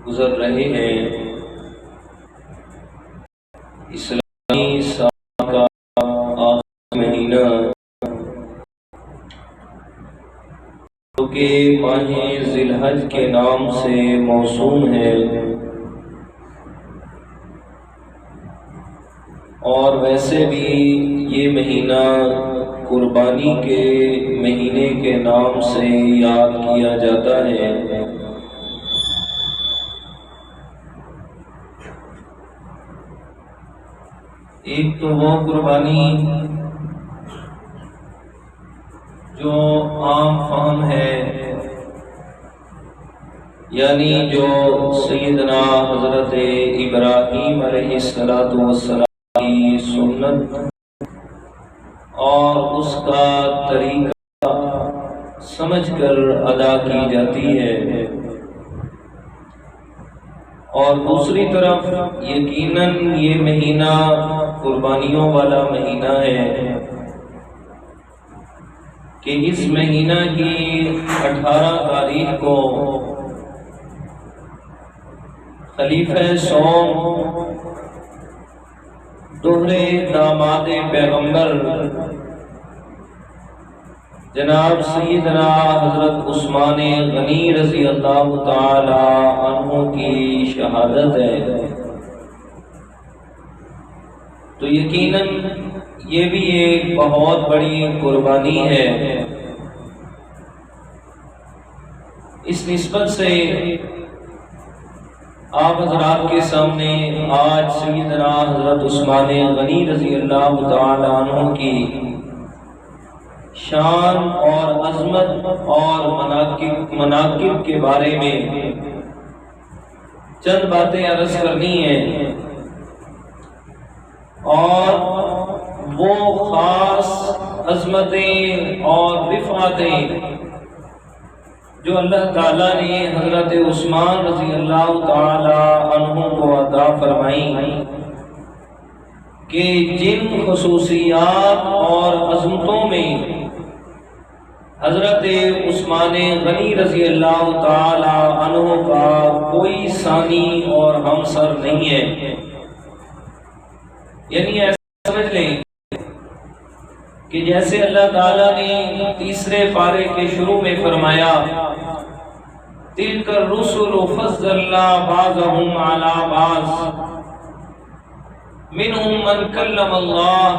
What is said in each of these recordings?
گزر رہے ہیں اسلامی سال کا آخری مہینہ جو کہ ماہ ذی الحج کے نام سے موسوم ہے، اور ویسے بھی یہ مہینہ قربانی کے مہینے کے نام سے یاد کیا جاتا ہے۔ ایک تو وہ قربانی جو عام فہم ہے، یعنی جو سیدنا حضرت ابراہیم علیہ السلام کی سنت اور اس کا طریقہ سمجھ کر ادا کی جاتی ہے، اور دوسری طرف یقیناً یہ مہینہ قربانیوں والا مہینہ ہے کہ اس مہینہ کی 18 تاریخ کو خلیفہ سوم دوہرے داماد پیغمبر جناب سیدنا حضرت عثمان غنی رضی اللہ تعالی عنہ کی شہادت ہے، تو یقیناً یہ بھی ایک بہت بڑی قربانی ہے۔ اس نسبت سے آپ حضرات کے سامنے آج سیدنا حضرت عثمان غنی رضی اللہ تعالی عنہ کی شان اور عظمت اور مناقب کے بارے میں چند باتیں عرض کرنی ہیں، اور وہ خاص عظمتیں اور رفعتیں جو اللہ تعالیٰ نے حضرت عثمان رضی اللہ تعالی عنہ کو عطا فرمائی کہ جن خصوصیات اور عظمتوں میں حضرت عثمان غنی رضی اللہ تعالی عنہ کا کوئی ثانی اور ہمسر نہیں ہے، یعنی ایسا سمجھ لیں کہ جیسے اللہ تعالیٰ نے تیسرے پارے کے شروع میں فرمایا تِلْكَ الرُّسُلُ فَضَّلْنَا بَعْضَهُمْ عَلَى بَعْضٍ مِنْهُمْ مَنْ كَلَّمَ اللَّهُ،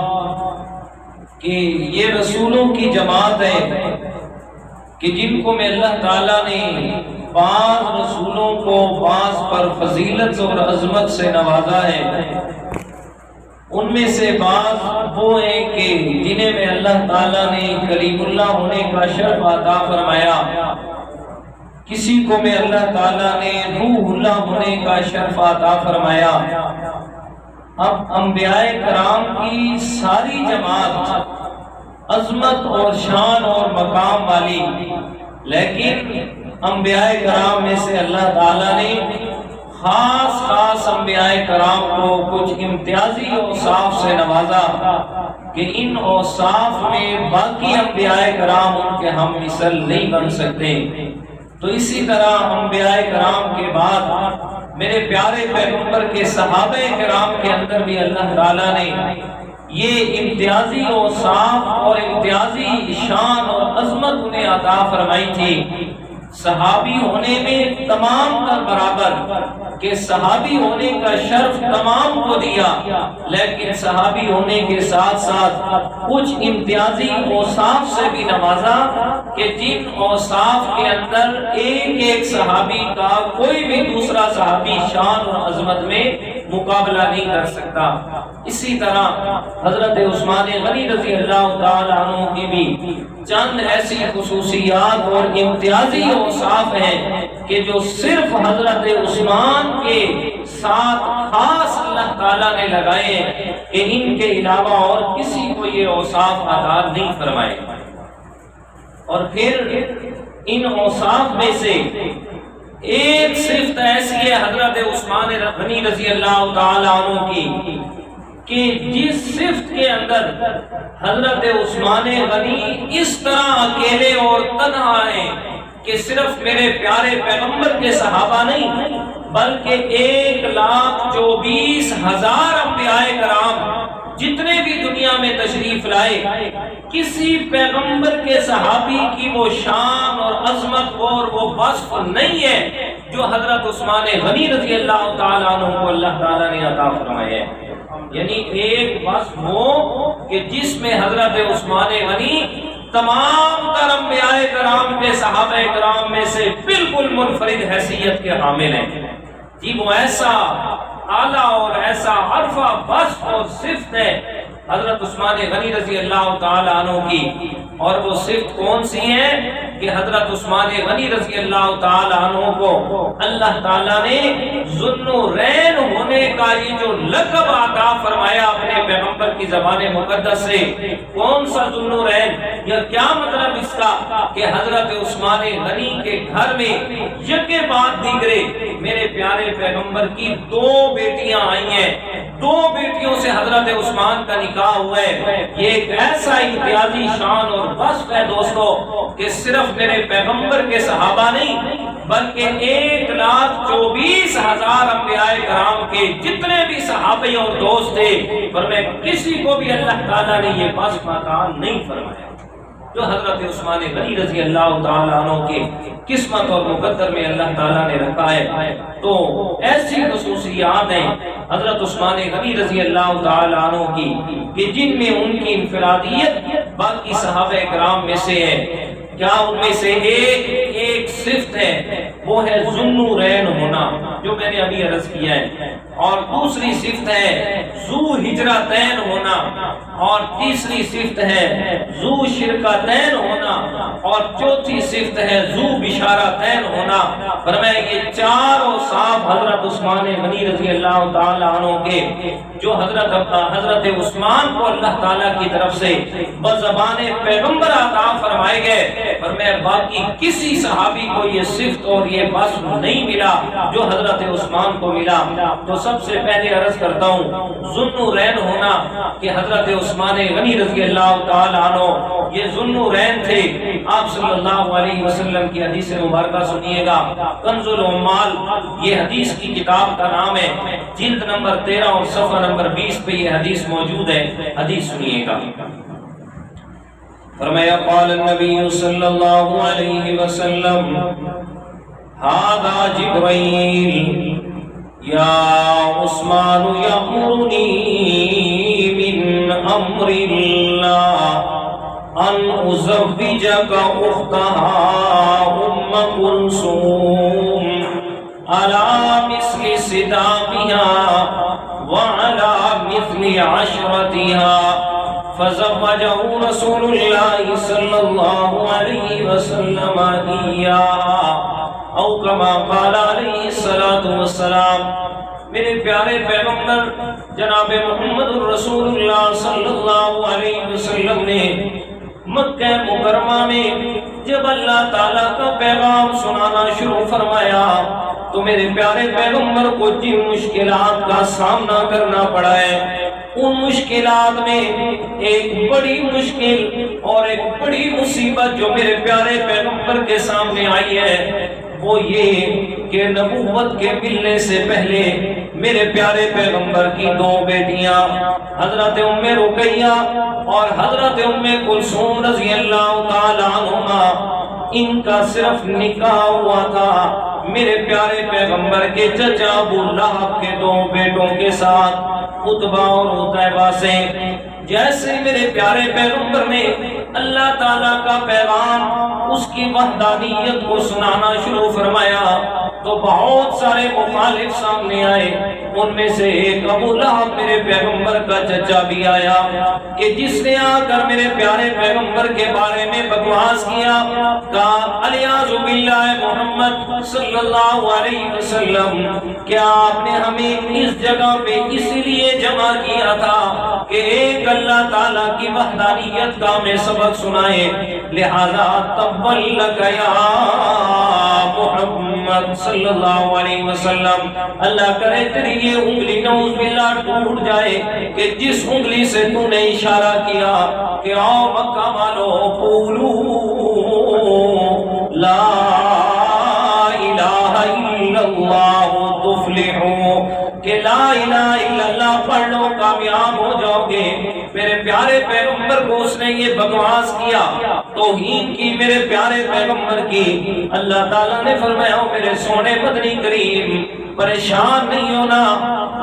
کہ یہ رسولوں کی جماعت ہے کہ جن کو میں اللہ تعالیٰ نے بعض رسولوں کو بعض پر فضیلت اور عظمت سے نوازا ہے، ان میں سے بعض وہ ہیں کہ جنہیں میں اللہ تعالیٰ نے کلیم اللہ ہونے کا شرف عطا فرمایا، کسی کو میں اللہ تعالیٰ نے روح اللہ ہونے کا شرف عطا فرمایا۔ اب انبیاء کرام کی ساری جماعت عظمت اور شان اور مقام والی، لیکن انبیاء کرام میں سے اللہ تعالیٰ نے خاص انبیاء کرام کو کچھ امتیازی اوصاف سے نوازا کہ ان اوصاف میں باقی انبیاء کرام ان کے ہم مثل نہیں بن سکتے۔ تو اسی طرح انبیاء کرام کے بعد میرے پیارے پیغمبر کے صحابہ کرام کے اندر بھی اللہ تعالیٰ نے یہ امتیازی اوصاف اور امتیازی شان اور عظمت انہیں عطا فرمائی تھی۔ صحابی ہونے میں تمام کا برابر کہ صحابی ہونے کا شرف تمام کو دیا، لیکن صحابی ہونے کے ساتھ ساتھ کچھ امتیازی اوصاف سے بھی نوازا کہ جن اوصاف کے اندر ایک صحابی کا کوئی بھی دوسرا صحابی شان اور عظمت میں مقابلہ نہیں کر سکتا۔ اسی طرح حضرت عثمان غنی رضی اللہ تعالی عنہ کی بھی چند ایسی خصوصیات اور امتیازی اوصاف ہیں کہ جو صرف حضرت عثمان کے ساتھ خاص اللہ تعالیٰ نے لگائے ہیں کہ ان کے علاوہ اور کسی کو یہ اوصاف عطا نہیں فرمائے۔ اور پھر ان اوصاف میں سے ایک صفت ایسی ہے حضرت عثمان غنی رضی اللہ تعالی عنہ کی کہ جس صفت کے اندر حضرت عثمان غنی اس طرح اکیلے اور تنہا ہیں کہ صرف میرے پیارے پیغمبر کے صحابہ نہیں بلکہ 1,24,000 انبیاء کرام جتنے بھی دنیا میں تشریف لائے، کسی پیغمبر کے صحابی کی وہ شان اور عظمت اور وہ وصف نہیں ہے جو حضرت عثمان غنی رضی اللہ تعالیٰ عنہ کو اللہ تعالیٰ نے عطا فرمایا ہے۔ یعنی ایک وصف ہو کہ جس میں حضرت عثمان غنی تمام تر انبیاء کرام کے صحابہ کرام میں سے بالکل منفرد حیثیت کے حامل ہیں۔ جی وہ ایسا اعلیٰ اور ایسا عرفہ وصف اور صفت ہے حضرت عثمان غنی رضی اللہ تعالی عنہ کی، اور وہ صفت کون سی ہے کہ حضرت عثمان غنی رضی اللہ تعالی عنہ کو اللہ تعالیٰ نے ذوالنورین ہونے کا یہ جو لقب عطا فرمایا اپنے پیغمبر کی زبان مقدس سے۔ کون سا ذوالنورین؟ یا کیا مطلب اس کا کہ حضرت عثمان غنی کے گھر میں یکے بعد دیگرے میرے پیارے پیغمبر کی 2 بیٹیاں آئی ہیں، 2 بیٹیوں سے حضرت عثمان کا نکاح ہوا ہے۔ یہ ایک ایسا امتیازی شان اور وصف ہے دوستو کہ صرف میرے پیغمبر کے صحابہ نہیں بلکہ 1,24,000 انبیاء کرام کے جتنے بھی صحابی اور دوست تھے، پر میں کسی کو بھی اللہ تعالیٰ نے یہ وصف عطا نہیں فرمایا جو حضرت عثمان غنی رضی اللہ تعالی عنہ کے قسمت اور مقدر میں اللہ تعالیٰ نے رکھا ہے۔ تو ایسی خصوصیات ہیں حضرت عثمان غنی رضی اللہ تعالی عنہ کی کہ جن میں ان کی انفرادیت باقی صحابہ کرام میں سے ہے۔ کیا ان میں سے ایک صفت ہے، وہ ہے ذوالنورین ہونا جو میں نے ابھی عرض کیا ہے۔ اور دوسری صفت ہے ذو ہجرتین ہونا، اور تیسری صفت ہے ذو شرکتین ہونا، اور چوتھی صفت ہے ذو بشارتین ہونا۔ فرمایا یہ چاروں صاحب حضرت عثمان غنی رضی اللہ تعالی عنہ کے، جو حضرت عثمان کو اللہ تعالیٰ کی طرف سے بزبان پیغمبر عطا فرمائے گئے، فرمایا باقی کسی صحابی کو یہ صفت اور یہ وصف نہیں ملا جو حضرت عثمان کو ملا۔ تو سب سے پہلے عرض کرتا ہوں ذوالنورین ہونا، کہ حضرت عثمان غنی رضی اللہ تعالی عنہ یہ ذوالنورین تھے۔ آپ صلی اللہ علیہ وسلم کی حدیث مبارکہ سنیے گا، کنز العمال یہ حدیث کی کتاب کا نام ہے، جلد نمبر 13 اور صفحہ نمبر 20 پہ یہ حدیث موجود ہے، حدیث سنیے گا۔ فرمایا قال النبی صلی اللہ علیہ وسلم هذا جبرائیل یا عثمان یأمرنی من امر اللہ ان ازوجک اختہا ام کلثوم علی مثل صداقها وعلى مثل عشرتها، فزوجه رسول الله صلى الله عليه وسلم إياها او كما قال عليه الصلاة والسلام۔ میرے پیارے پیغمبر جناب محمد الرسول اللہ صلی اللہ علیہ وسلم نے مکہ مکرمہ میں جب اللہ تعالیٰ کا پیغام سنانا شروع فرمایا تو میرے پیارے پیغمبر کو جن مشکلات کا سامنا کرنا پڑا ہے، ان مشکلات میں ایک بڑی مشکل اور ایک بڑی مصیبت جو میرے پیارے پیغمبر کے سامنے آئی ہے وہ یہ کہ نبوت کے ملنے سے پہلے میرے پیارے پیغمبر کی دو بیٹیاں حضرت ام رقیہ اور حضرت ام کلثوم رضی اللہ تعالی عنہما، ان کا صرف نکاح ہوا تھا میرے پیارے پیغمبر کے چچا ابو لہب کے دو بیٹوں کے ساتھ، عتبہ اور عتیبہ سے۔ جیسے میرے پیارے پیغمبر نے اللہ تعالیٰ کا پیغام اس کی وحدانیت کو سنانا شروع فرمایا تو بہت سارے مخالف سامنے آئے، ان میں سے ایک ابو لہب میرے پیغمبر کا چچا بھی آیا کہ جس نے آ کر میرے پیارے پیغمبر کے بارے میں بکواس کیا، کہا الیاذ باللہ محمد صلی اللہ علیہ وسلم کیا آپ نے ہمیں اس جگہ پہ اس لیے جمع کیا تھا کہ ایک اللہ تعالیٰ کی وحدانیت کا ہمیں سبق سنائے، لہذا تبا لک یا محمد صلی اللہ علیہ وسلم، اللہ کرے تیری یہ انگلی نعوذ باللہ ٹوٹ جائے کہ جس انگلی سے تو نے اشارہ کیا کہ آؤ مکہ والو قولو لا الہ الا اللہ تفلحو، کہ لا الہ الا اللہ پڑھ لو کامیاب ہو جاؤ گے۔ میرے پیارے پیغمبر کو اس نے یہ بکواس کیا، توہین کی میرے پیارے پیغمبر کی۔ اللہ تعالیٰ نے فرمایا میرے سونے مدنی کریم پریشان نہیں ہونا،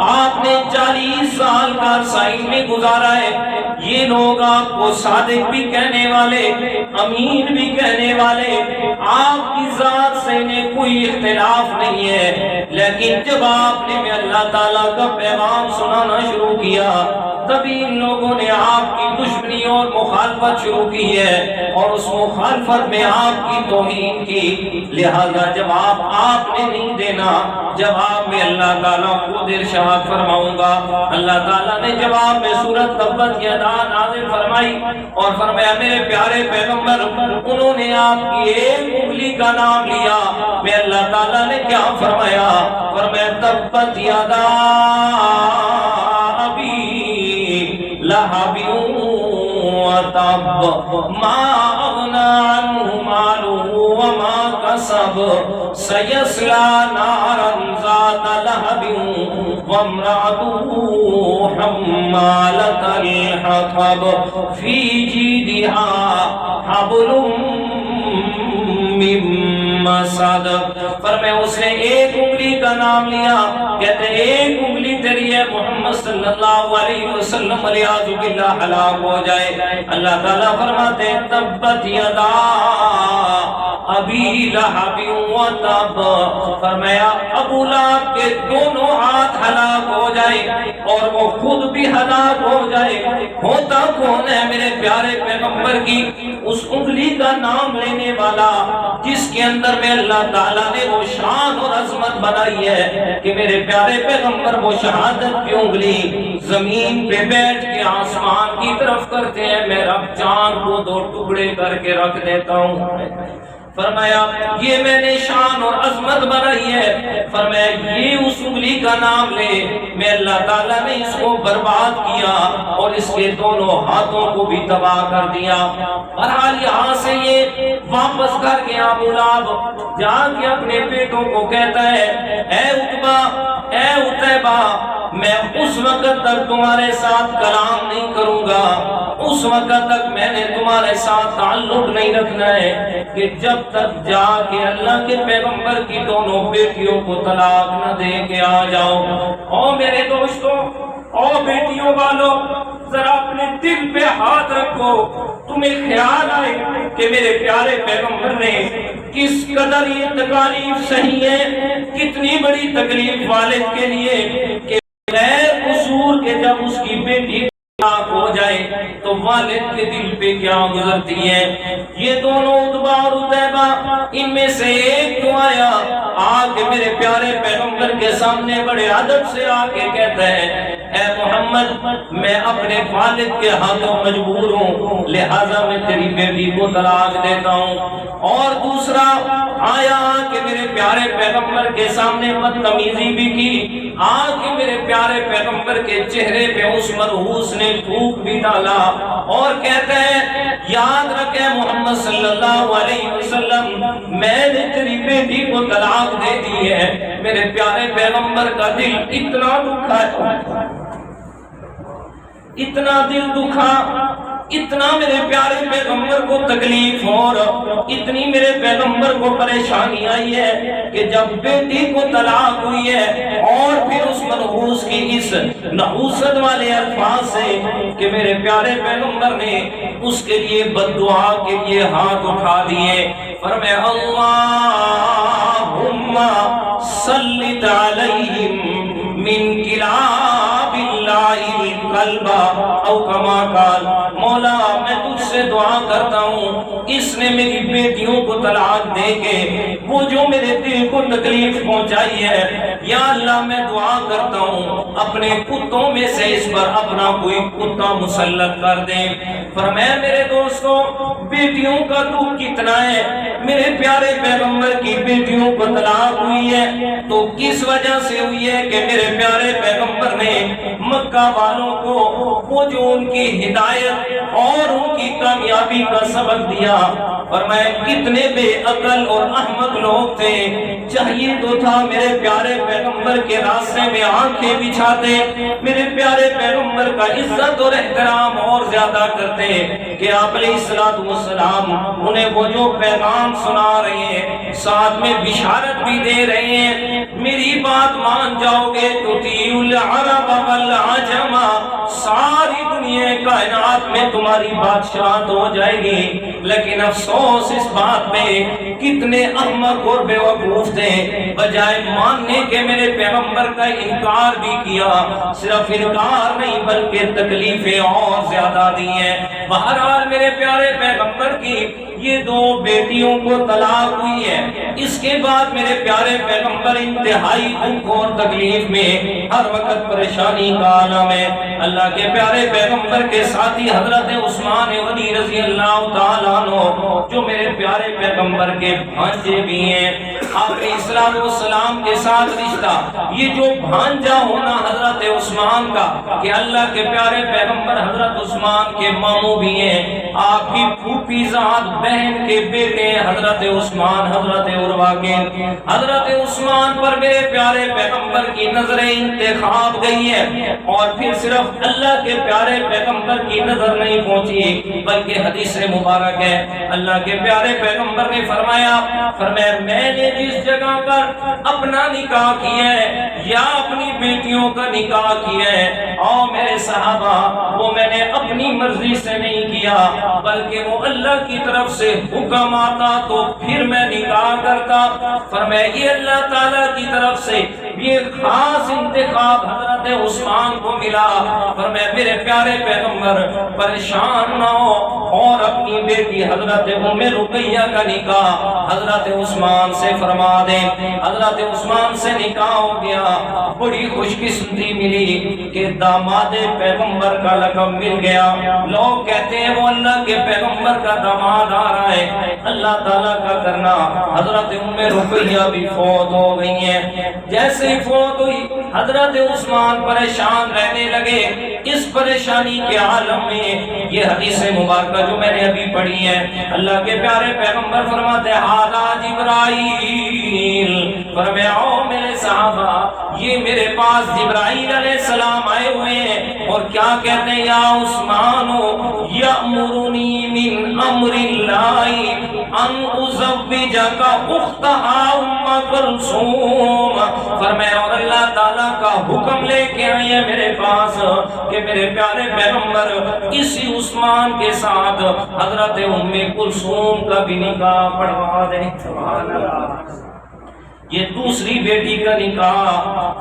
آپ نے 40 سال کا عرصہ میں گزارا ہے، یہ لوگ آپ کو صادق بھی کہنے والے، امین بھی کہنے والے، آپ کی ذات سے انہیں کوئی اختلاف نہیں ہے، لیکن جب آپ نے اللہ تعالیٰ کا پیغام سنانا شروع کیا تبھی ان لوگوں نے آپ کی دشمنی اور مخالفت شروع کی ہے اور اس مخالفت میں آپ کی توہین کی، لہذا جواب آپ نے نہیں دینا، جواب میں اللہ تعالیٰ خود ارشاد فرماؤں گا۔ اللہ تعالیٰ نے جواب میں سورۃ تبت یدا نازل فرمائی اور فرمایا میرے پیارے پیغمبر انہوں نے آپ کی ایک انگلی کا نام لیا، میں اللہ تعالیٰ نے کیا فرمایا؟ فرمایا تبت یدا ابی لہب وتب ما اغنى عنه ماله وما كسب سيصلى نارا ذات لهب وامرأته حمالة الحطب في جيدها حبل من مسد۔ فرمایا اس نے ایک انگلی کا نام لیا، کہتے ایک انگلی تیری ہے محمد صلی اللہ علیہ وسلم علیہ باللہ ہلاک ہو جائے۔ اللہ تعالیٰ فرماتے تبت یدا ابی لہب و تب، فرمایا ابو لہب کے دونوں ہاتھ ہلاک ہو جائے اور وہ خود بھی ہلاک ہو جائے۔ ہوتا کون ہے میرے پیارے پیغمبر کی اس انگلی کا نام لینے والا جس کے اندر میں اللہ تعالیٰ نے وہ شان اور عظمت بنائی ہے کہ میرے پیارے پیغمبر وہ شہادت کی انگلی زمین پہ بیٹھ کے آسمان کی طرف کرتے ہیں، میں رب چاند کو دو ٹکڑے کر کے رکھ دیتا ہوں۔ فرمایا یہ میں نے شان اور عظمت بنائی ہے، فرمایا یہ اس انگلی کا نام لے، میں اللہ تعالیٰ نے اس کو برباد کیا اور اس کے دونوں ہاتھوں کو بھی تباہ کر دیا۔ بہرحال یہاں سے یہ واپس کر کے ابو لہب جا کے اپنے بیٹوں کو کہتا ہے اے عتبہ اے عتیبہ، میں اس وقت تک تمہارے ساتھ کلام نہیں کروں گا، اس وقت تک میں نے تمہارے ساتھ تعلق نہیں رکھنا ہے کہ جب تک جا کے اللہ کے پیغمبر کی دونوں بیٹیوں کو طلاق نہ دے کے آ جاؤ۔ اور میرے دوستوں اور بیٹیوں والوں، ذرا اپنے دل پہ ہاتھ رکھو، تمہیں خیال آئے کہ میرے پیارے پیغمبر نے کس قدر یہ تکالیف سہی ہے، کتنی بڑی تکلیف والد کے لیے کہ غیر قصور کے جب اس کی بیٹی ہو جائے تو والد کے دل پہ کیا گزرتی ہے۔ یہ دونوں عتبہ اور عتیبہ ان میں سے ایک تو آیا آ کے میرے پیارے پیغمبر کے سامنے بڑے ادب سے آ کے کہتا ہے اے محمد میں اپنے والد کے ہاتھوں مجبور ہوں، لہذا میں تیری بیٹی کو طلاق دیتا ہوں۔ اور دوسرا آیا کہ میرے پیارے پیغمبر کے سامنے بدتمیزی بھی کی، آ کے میرے پیارے پیغمبر کے چہرے پہ اس منحوس نے تھوک بھی ڈالا اور کہتا ہے یاد رکھے محمد صلی اللہ علیہ وسلم میں نے تیری بیٹی کو طلاق دے دی ہے۔ میرے پیارے پیغمبر کا دل اتنا دکھا، اتنا دل دکھا، اتنا میرے پیارے پیغمبر کو تکلیف اور اتنی میرے پیغمبر کو پریشانی آئی ہے کہ جب بیٹی کو طلاق ہوئی ہے اور پھر اس منحوس کی اس نحوست والے الفاظ سے کہ میرے پیارے پیغمبر نے اس کے لیے بد دعا کے لیے ہاتھ اٹھا دیے، فرمایا اللہم سلط علیہم من کلاب اللہ القلب او کما قال، مولا میں تجھ سے دعا کرتا ہوں اس نے میری بیٹیوں کو طلاق دے کے وہ جو میرے دل کو تکلیف پہنچائی ہے، یا اللہ میں دعا کرتا ہوں اپنے کتوں میں سے اس پر اپنا کوئی کتا مسلط کر دے۔ فرمایا میرے دوستوں بیٹیوں کا دکھ کتنا ہے، میرے پیارے پیغمبر کی بیٹیوں کو طلاق ہوئی ہے تو کس وجہ سے ہوئی ہے کہ میرے پیارے پیغمبر نے مکہ والوں کو وہ جو ان کی ہدایت اور ان کی کامیابی کا سبق دیا، فرمایا کتنے بے عقل اور احمق لوگ تھے، چاہیے تو تھا میرے پیارے پیغمبر کے راستے میں آنکھیں بچھاتے، میرے پیارے پیغمبر کا عزت اور احترام اور زیادہ کرتے کہ آپ علیہ السلام انہیں وہ جو پیغام سنا رہے ہیں ساتھ میں بشارت بھی دے رہے ہیں، میری بات مان جاؤ گے تو تطیعوا العرب والعجم، ساری دنیا کائنات میں تمہاری بادشاہت ہو جائے گی۔ لیکن افسوس اس بات پہ کتنے احمق اور بے وقوف تھے، بجائے ماننے کے میرے پیغمبر کا انکار بھی کیا، صرف انکار نہیں بلکہ تکلیفیں اور زیادہ دی ہیں۔ بہرحال میرے پیارے پیغمبر کی یہ دو بیٹیوں کو طلاق ہوئی ہے، اس کے بعد میرے پیارے پیغمبر انتہائی دکھ اور تکلیف میں ہر وقت پریشانی کا عالم ہے۔ اللہ کے پیارے پیغمبر کے ساتھی حضرت عثمان غنی رضی اللہ تعالیٰ عنہ جو میرے پیارے پیغمبر کے بھانجے بھی ہیں، آپ علیہ السلام کے ساتھ رشتہ یہ جو بھانجا ہونا حضرت عثمان کا کہ اللہ کے پیارے پیغمبر حضرت عثمان کے ماموں بھی ہیں، آپ کی پھوپھی ذات بہن کے بیٹے حضرت عثمان حضرت عروہ کے، حضرت عثمان پر میرے پیارے پیغمبر کی نظر انتخاب گئی ہے اور پھر صرف اللہ کے پیارے پیغمبر کی نظر نہیں پہنچی بلکہ حدیث مبارک ہے اللہ کے پیارے پیغمبر نے فرمایا میں نے جس جگہ پر اپنا نکاح کیا ہے یا اپنی بیٹیوں کا نکاح کیا ہے، او میرے صحابہ، وہ میں نے اپنی مرضی سے نہیں کیا بلکہ وہ اللہ کی طرف سے حکم آتا تو پھر میں نکاح کرتا۔ فرمایا یہ اللہ تعالیٰ کی طرف سے یہ خاص انتخاب حضرت عثمان کو ملا۔ فرمایا میرے پیارے پیغمبر پریشان نہ ہو اور اپنی بیٹی حضرت ام رقیہ کا نکاح حضرت عثمان سے فرما دے۔ حضرت عثمان سے نکاح ہو گیا۔ بڑی خوش قسمتی ملی کہ داماد پیغمبر کا لقب مل گیا۔ لوگ کہتے ہیں وہ اللہ کے پیغمبر کا داماد آ رہا ہے۔ اللہ تعالیٰ کا کرنا، حضرت ام رقیہ بھی فوت ہو گئی ہیں۔ جیسے ہی فوت ہوئی حضرت عثمان پریشان رہنے لگے۔ اس پریشانی کے عالم میں یہ حدیث مبارکہ جو میں نے ابھی پڑھی ہے، اللہ کے پیارے پیغمبر فرماتے ہیں ہذا جبرائیل، فرمایا او میرے صحابہ یہ میرے پاس جبرائیل علیہ السلام آئے ہوئے ہیں اور کیا کہتے ہیں یا عثمان یأمرنی من امر اللہ ان ازوجک اختہا ام کلثوم، فرمایا اور اللہ تعالیٰ کا حکم لے کے آئے ہیں میرے پاس کہ میرے پیارے پیغمبر اسی عثمان کے ساتھ حضرت ام کلثوم کا بھی نکاح پڑھوا دیں۔ سبحان اللہ۔ یہ دوسری بیٹی کا نکاح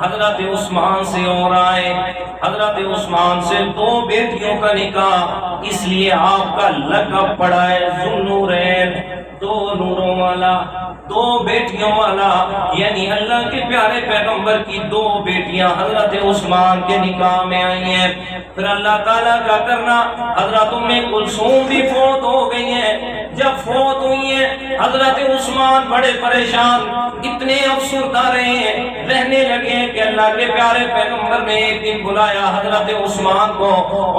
حضرت عثمان سے ہو رہا ہے۔ حضرت عثمان سے دو بیٹیوں کا نکاح، اس لیے آپ کا لقب پڑا ہے ذوالنورین، دو نوروں والا، دو بیٹیوں والا، یعنی اللہ کے پیارے پیغمبر کی دو بیٹیاں حضرت عثمان کے نکاح میں آئی ہیں۔ پھر اللہ تعالیٰ کا کرنا حضرت ام کلثوم بھی فوت ہو گئی ہیں۔ جب فوت ہوئی ہیں حضرت عثمان بڑے پریشان، اتنے افسردہ رہنے لگے کہ اللہ کے پیارے پیغمبر نے ایک دن بلایا حضرت عثمان کو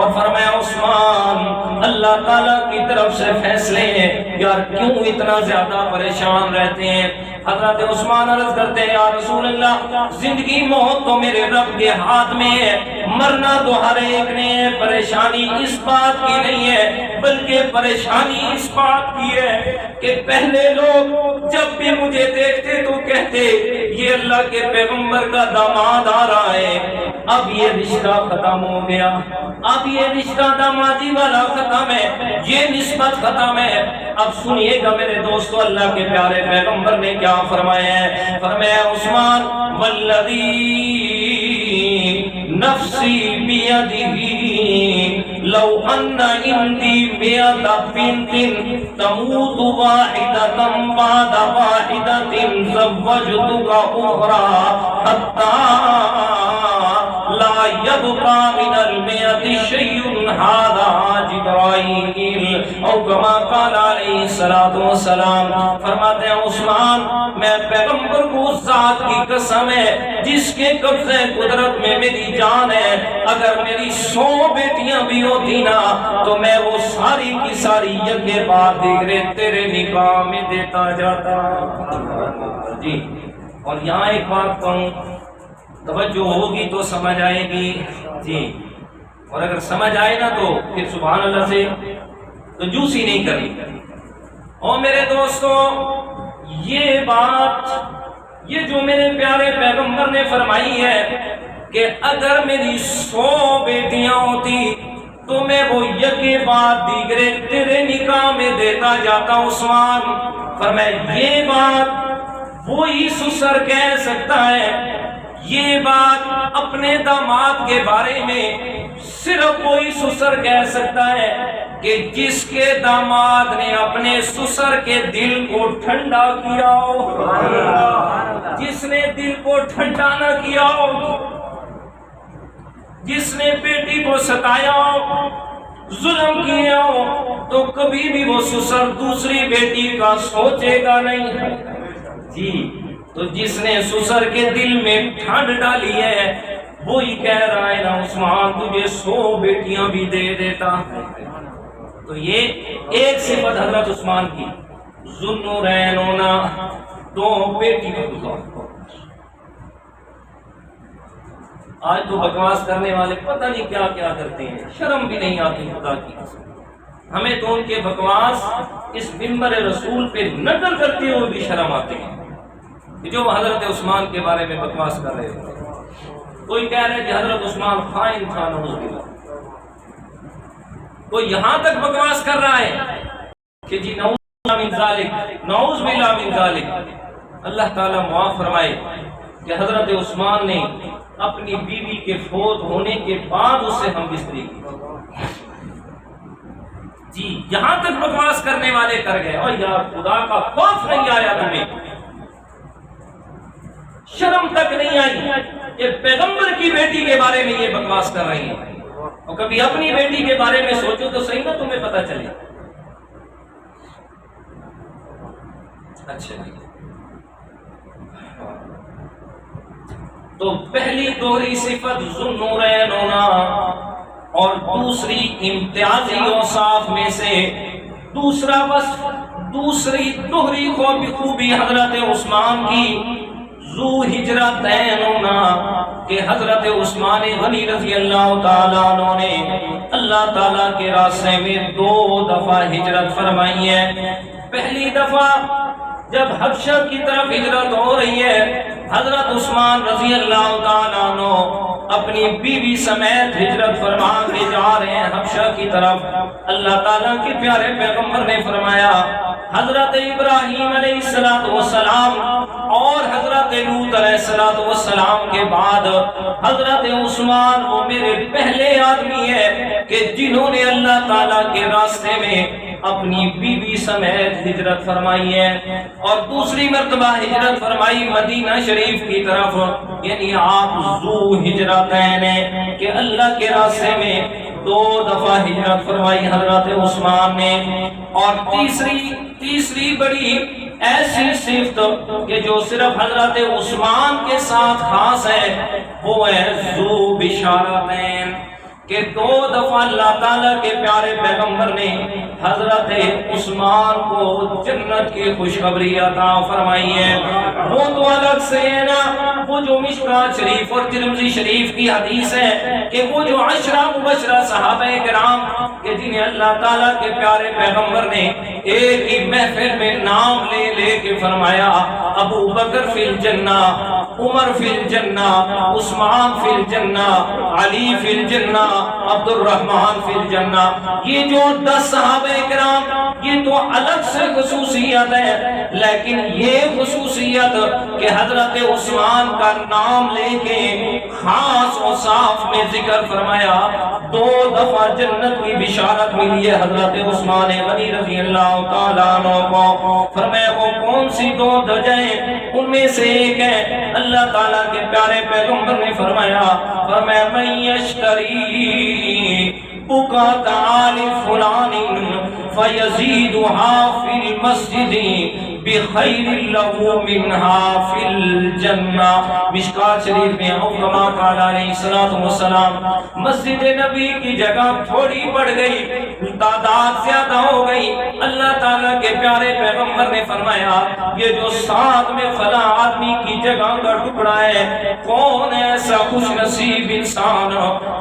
اور فرمایا عثمان اللہ تعالیٰ کی طرف سے فیصلے ہیں، یار کیوں اتنا زیادہ پریشان رہتے ہیں؟ حضرت عثمان عرض کرتے ہیں یا رسول اللہ زندگی موت تو میرے رب کے ہاتھ میں ہے، مرنا تو ہر ایک نے ہے، پریشانی اس بات کی نہیں ہے بلکہ پریشانی اس بات کی ہے کہ پہلے لوگ جب بھی مجھے دیکھتے تو کہتے یہ اللہ کے پیغمبر کا داماد آ رہا ہے، اب یہ رشتہ ختم ہو گیا، اب یہ رشتہ دامادی والا ختم ہے، یہ نسبت ختم ہے۔ اب سنیے گا میرے دوستو اللہ کے پیارے پیغمبر نے کیا فرمایا ہے؟ فرمایا عثمان والذی نفسی بیدہ لو ان عندی مئۃ بنت تموت واحدۃ بعد واحدۃ زوجتک اخرى حتی لا يبقى من المئۃ شیء ھذا جبرائیل او کما قال علیہ الصلوۃ والسلام۔ فرماتے ہیں عثمان میں پیغمبر کو اس ذات کی قسم ہے جس کے قبضے قدرت میں میری جان ہے، اگر میری 100 بیٹیاں بھی ہوتی نا تو میں وہ ساری کی ساری یکے بعد دیگرے تیرے نکاح میں دیتا جاتا۔ جی اور یہاں ایک بات کہوں، توجہ ہوگی تو سمجھ آئے گی جی، اور اگر سمجھ آئے نا تو پھر سبحان اللہ سے تو جوسی نہیں کرنی۔ اور میرے دوستو یہ بات یہ جو میرے پیارے پیغمبر نے فرمائی ہے کہ اگر میری 100 بیٹیاں ہوتی تو میں وہ یکے بعد دیگرے تیرے نکاح میں دیتا جاتا۔ عثمان فرمایا یہ بات وہی سسر کہہ سکتا ہے، یہ بات اپنے داماد کے بارے میں صرف وہی سسر کہہ سکتا ہے کہ جس کے داماد نے اپنے سسر کے دل کو ٹھنڈا کیا ہو، جس نے دل کو ٹھنڈا نہ کیا ہو، جس نے بیٹی کو ستایا ہو، ظلم کیا ہو، تو کبھی بھی وہ سسر دوسری بیٹی کا سوچے گا نہیں جی۔ تو جس نے سسر کے دل میں ٹھنڈ ڈالی ہے وہی کہہ رہا ہے نا عثمان تجھے 100 بیٹیاں بھی دے دیتا۔ تو یہ ایک صفت حضرت عثمان کی ذوالنورین ہونا، دو بیٹی کا۔ آج تو بکواس کرنے والے پتہ نہیں کیا کیا کرتے ہیں، شرم بھی نہیں آتی خدا کی قسم۔ ہمیں تو ان کے بکواس اس منبر رسول پہ نقل کرتے ہوئے بھی شرم آتے ہیں۔ جو حضرت عثمان کے بارے میں بکواس کر رہے تھے۔ کوئی کہہ رہے کہ حضرت عثمان خائن تھا، نعوذ باللہ۔ کوئی یہاں تک بکواس کر رہا ہے کہ جی نعوذ باللہ من ذالک، نعوذ باللہ من ذالک۔ اللہ تعالیٰ معاف فرمائے کہ حضرت عثمان نے اپنی بیوی کے فوت ہونے کے بعد اس سے ہم بستری کی۔ جی یہاں تک بکواس کرنے والے کر گئے، اور یار خدا کا خوف نہیں آیا تمہیں، شرم تک نہیں آئی کہ پیغمبر کی بیٹی کے بارے میں یہ بکواس کر رہی ہیں؟ اور کبھی اپنی بیٹی کے بارے میں سوچو تو صحیح نا، تمہیں پتہ چلے۔ اچھا تو پہلی دوہری صفت ذوالنورین ہونا، اور دوسری امتیازی اوصاف میں سے دوسرا وصف، دوسری دوہری خوبی حضرت عثمان کی ذو ہجرتین ہونا، کہ حضرت عثمان غنی رضی اللہ تعالیٰ عنہ نے اللہ تعالیٰ کے راستے میں 2 دفعہ ہجرت فرمائی ہے۔ پہلی دفعہ جب حبشہ کی طرف ہجرت ہو رہی ہے، حضرت عثمان رضی اللہ تعالیٰ عنہ اپنی بیوی سمیت ہجرت فرما کے جا رہے ہیں حبشہ کی طرف۔ اللہ تعالیٰ کے پیارے پیغمبر نے فرمایا حضرت ابراہیم علیہ السلام اور حضرت لوط علیہ السلام کے بعد حضرت عثمان وہ میرے پہلے آدمی ہے کہ جنہوں نے اللہ تعالیٰ کے راستے میں اپنی بیوی سمیت ہجرت فرمائی ہے، اور دوسری مرتبہ ہجرت فرمائی مدینہ شریف کی طرف، یعنی آپ ذو ہجرتین ہیں کہ اللہ کے راستے میں 2 دفعہ ہجرت فرمائی حضرت عثمان نے۔ اور تیسری بڑی ایسی صفت کہ جو صرف حضرت عثمان کے ساتھ خاص ہے، وہ ہے ذو بشارتین، کہ 2 دفعہ اللہ تعالیٰ کے پیارے پیغمبر نے حضرت عثمان کو جنت کی خوشخبری عطا فرمائی ہے۔ وہ تو الگ سے ہے نا، وہ جو مشکوٰۃ شریف اور ترمذی شریف کی حدیث ہے کہ وہ جو 10 مبشرہ صحابہ کرام کہ جنہیں اللہ تعالیٰ کے پیارے پیغمبر نے ایک ہی محفل میں نام لے لے کے فرمایا ابو بکر فی الجنہ، عمر فی الجنہ، عثمان فی الجنہ، علی فی الجنہ، عبد الرحمن فی الجنہ، یہ جو 10 صحابہ کرام یہ تو الگ سے خصوصیت ہے، لیکن یہ خصوصیت کہ حضرت عثمان کا نام لے کے خاص اوصاف میں ذکر فرمایا، 2 دفعہ جنت کی بشارت ملی ہے حضرت عثمان غنی رضی اللہ تعالیٰ عنہ کو۔ فرمایا وہ کون سی 2 درجیں؟ ان میں سے ایک ہے اللہ تعالیٰ کے پیارے پیغمبر نے فرمایا من یشتری بکات آل فلان فیزیدها فی المسجد بخیر له منها فی الجنہ۔ مشکوٰۃ شریف میں کما قال علیہ السلام، مسجد نبی کی جگہ تھوڑی بڑھ گئی، تعداد زیادہ ہو گئی، اللہ تعالیٰ کے پیارے پیغمبر نے فرمایا یہ جو ساتھ میں فلاں آدمی کی جگہ کا ٹکڑا ہے، کون ایسا خوش نصیب انسان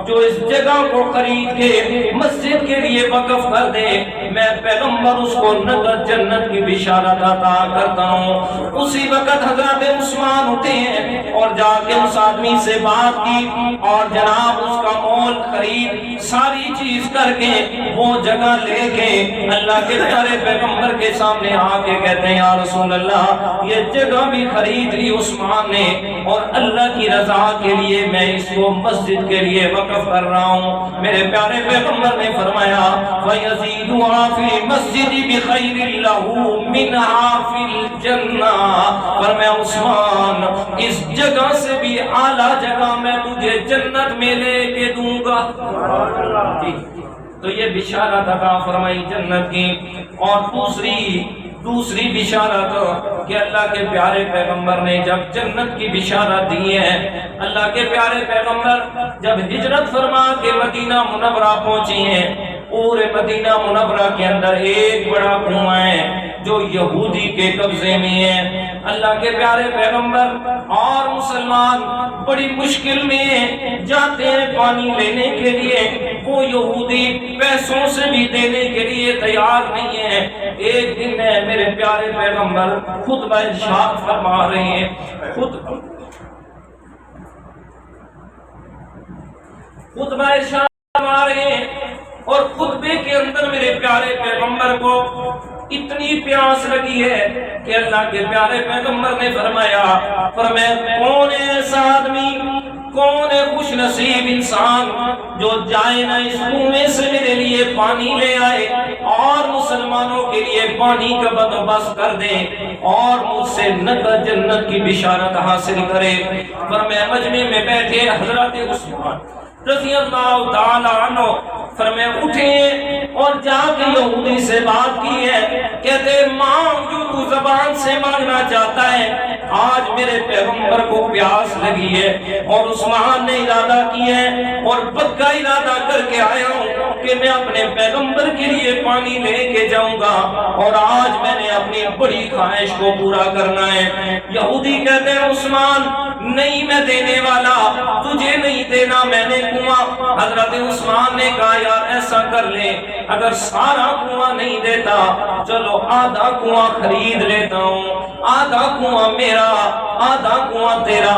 جو اس جگہ کو خرید کے مسجد کے لیے وقف کر دے، میں پیغمبر اس کو نقد جنت کی بشارت عطا کرتا ہوں۔ اسی وقت حضرت عثمان اٹھے ہیں اور جا کے اس آدمی سے بات کی اور جناب اس کا مول خرید ساری چیز کر کے وہ جگہ لے کے اللہ کے پیارے پیغمبر کے سامنے آ کے کہتے ہیں یا رسول اللہ یہ جگہ بھی خرید لی عثمان نے، اور اللہ کی رضا کے لیے میں اس کو مسجد کے لیے وقف کر رہا ہوں۔ میرے پیارے پیغمبر نے فرمایا فَيَزِيدُهَا فِي الْمَسْجِدِ بِخَيْرٍ لَهُ مِنْهَا فِي الْجَنَّةِ، فرمایا عثمان اس جگہ سے بھی اعلیٰ جگہ میں تجھے جنت میں لے کے دوں گا۔ تو یہ بشارت عطا فرمائی جنت کی۔ اور دوسری بشارت کہ اللہ کے پیارے پیغمبر نے جب جنت کی بشارت دی ہے، اللہ کے پیارے پیغمبر جب ہجرت فرما کے مدینہ منورہ پہنچی ہیں، پورے مدینہ منورہ کے اندر ایک بڑا کنواں ہے جو یہودی کے قبضے میں ہے۔ اللہ کے پیارے پیغمبر اور مسلمان بڑی مشکل میں جاتے ہیں پانی لینے کے لیے، وہ یہودی پیسوں سے بھی دینے کے لیے تیار نہیں ہے۔ ایک دن میرے پیارے پیغمبر خطبہ ارشاد فرما رہے ہیں، خطبہ ارشاد فرما رہے ہیں، اور خطبے کے اندر میرے پیارے پیغمبر کو اتنی پیاس لگی ہے کہ اللہ کے پیارے پیغمبر نے فرمایا کون ہے ایسا آدمی، کون ہے خوش نصیب انسان جو جائے نہ اس کنویں سے میرے لیے پانی لے آئے اور مسلمانوں کے لیے پانی کا بندوبست کر دے اور مجھ سے جنت کی بشارت حاصل کرے۔ فرمایا مجمع میں بیٹھے حضرت عثمان رضی اللہ تعالیٰ عنہ فرمایا اٹھے اور جا کے یہودی سے بات کی ہے، کہتے مانگ جو تو زبان سے مانگنا چاہتا ہے، آج میرے پیغمبر کو پیاس لگی ہے اور عثمان نے ارادہ کیا ہے اور پکا ارادہ کر کے آیا ہوں کہ میں اپنے پیغمبر کے لیے پانی لے کے جاؤں گا اور آج میں نے اپنی بڑی خواہش کو پورا کرنا ہے۔ یہودی کہتے ہیں عثمان نہیں میں دینے والا، تجھے نہیں دینا میں نے کنواں۔ حضرت عثمان نے کہا یار ایسا کر لے، اگر سارا کنواں نہیں دیتا چلو آدھا کنواں خرید لیتا ہوں، آدھا کنواں میرا آدھا کنواں تیرا۔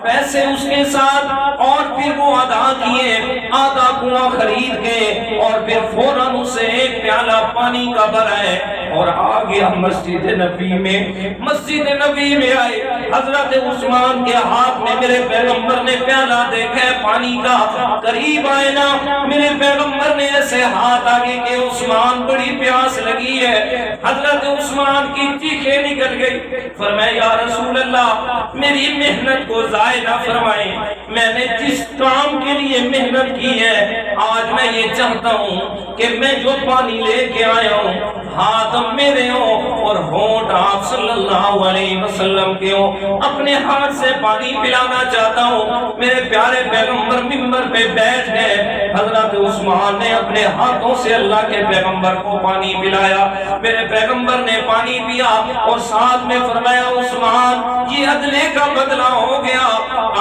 پیسے اس کے ساتھ اور پھر وہ ادا کیے، آدھا کنواں خرید کے اور پھر فوراً اسے ایک پیالہ پانی کا بھرائے اور آ گیا مسجد نبی میں۔ مسجد نبی میں آئے، حضرت عثمان کے ہاتھ میں میرے پیغمبر نے پیالہ دیکھا ہے پانی کا، قریب آئے نا میرے پیغمبر نے ایسے ہاتھ آگے کہ عثمان بڑی پیاس لگی ہے۔ حضرت عثمان کی چیخیں نکل گئی، فرمایا یا رسول اللہ میری محنت کو ضائع نہ فرمائیں، میں نے جس کام کے لیے محنت کی ہے آج میں یہ چاہتا ہوں کہ میں جو پانی لے کے آیا ہوں ہاتھ میرے ہوں اور ہونٹ آپ صلی اللہ علیہ وسلم کے ہوں، اپنے ہاتھ سے پانی پلانا چاہتا ہوں۔ میرے پیارے پیغمبر منبر پہ بیٹھ گئے، حضرت عثمان نے اپنے ہاتھوں سے اللہ کے پیغمبر کو پانی پلایا، میرے پیغمبر نے پانی پیا اور ساتھ میں فرمایا عثمان یہ عدلے کا بدلہ ہو گیا،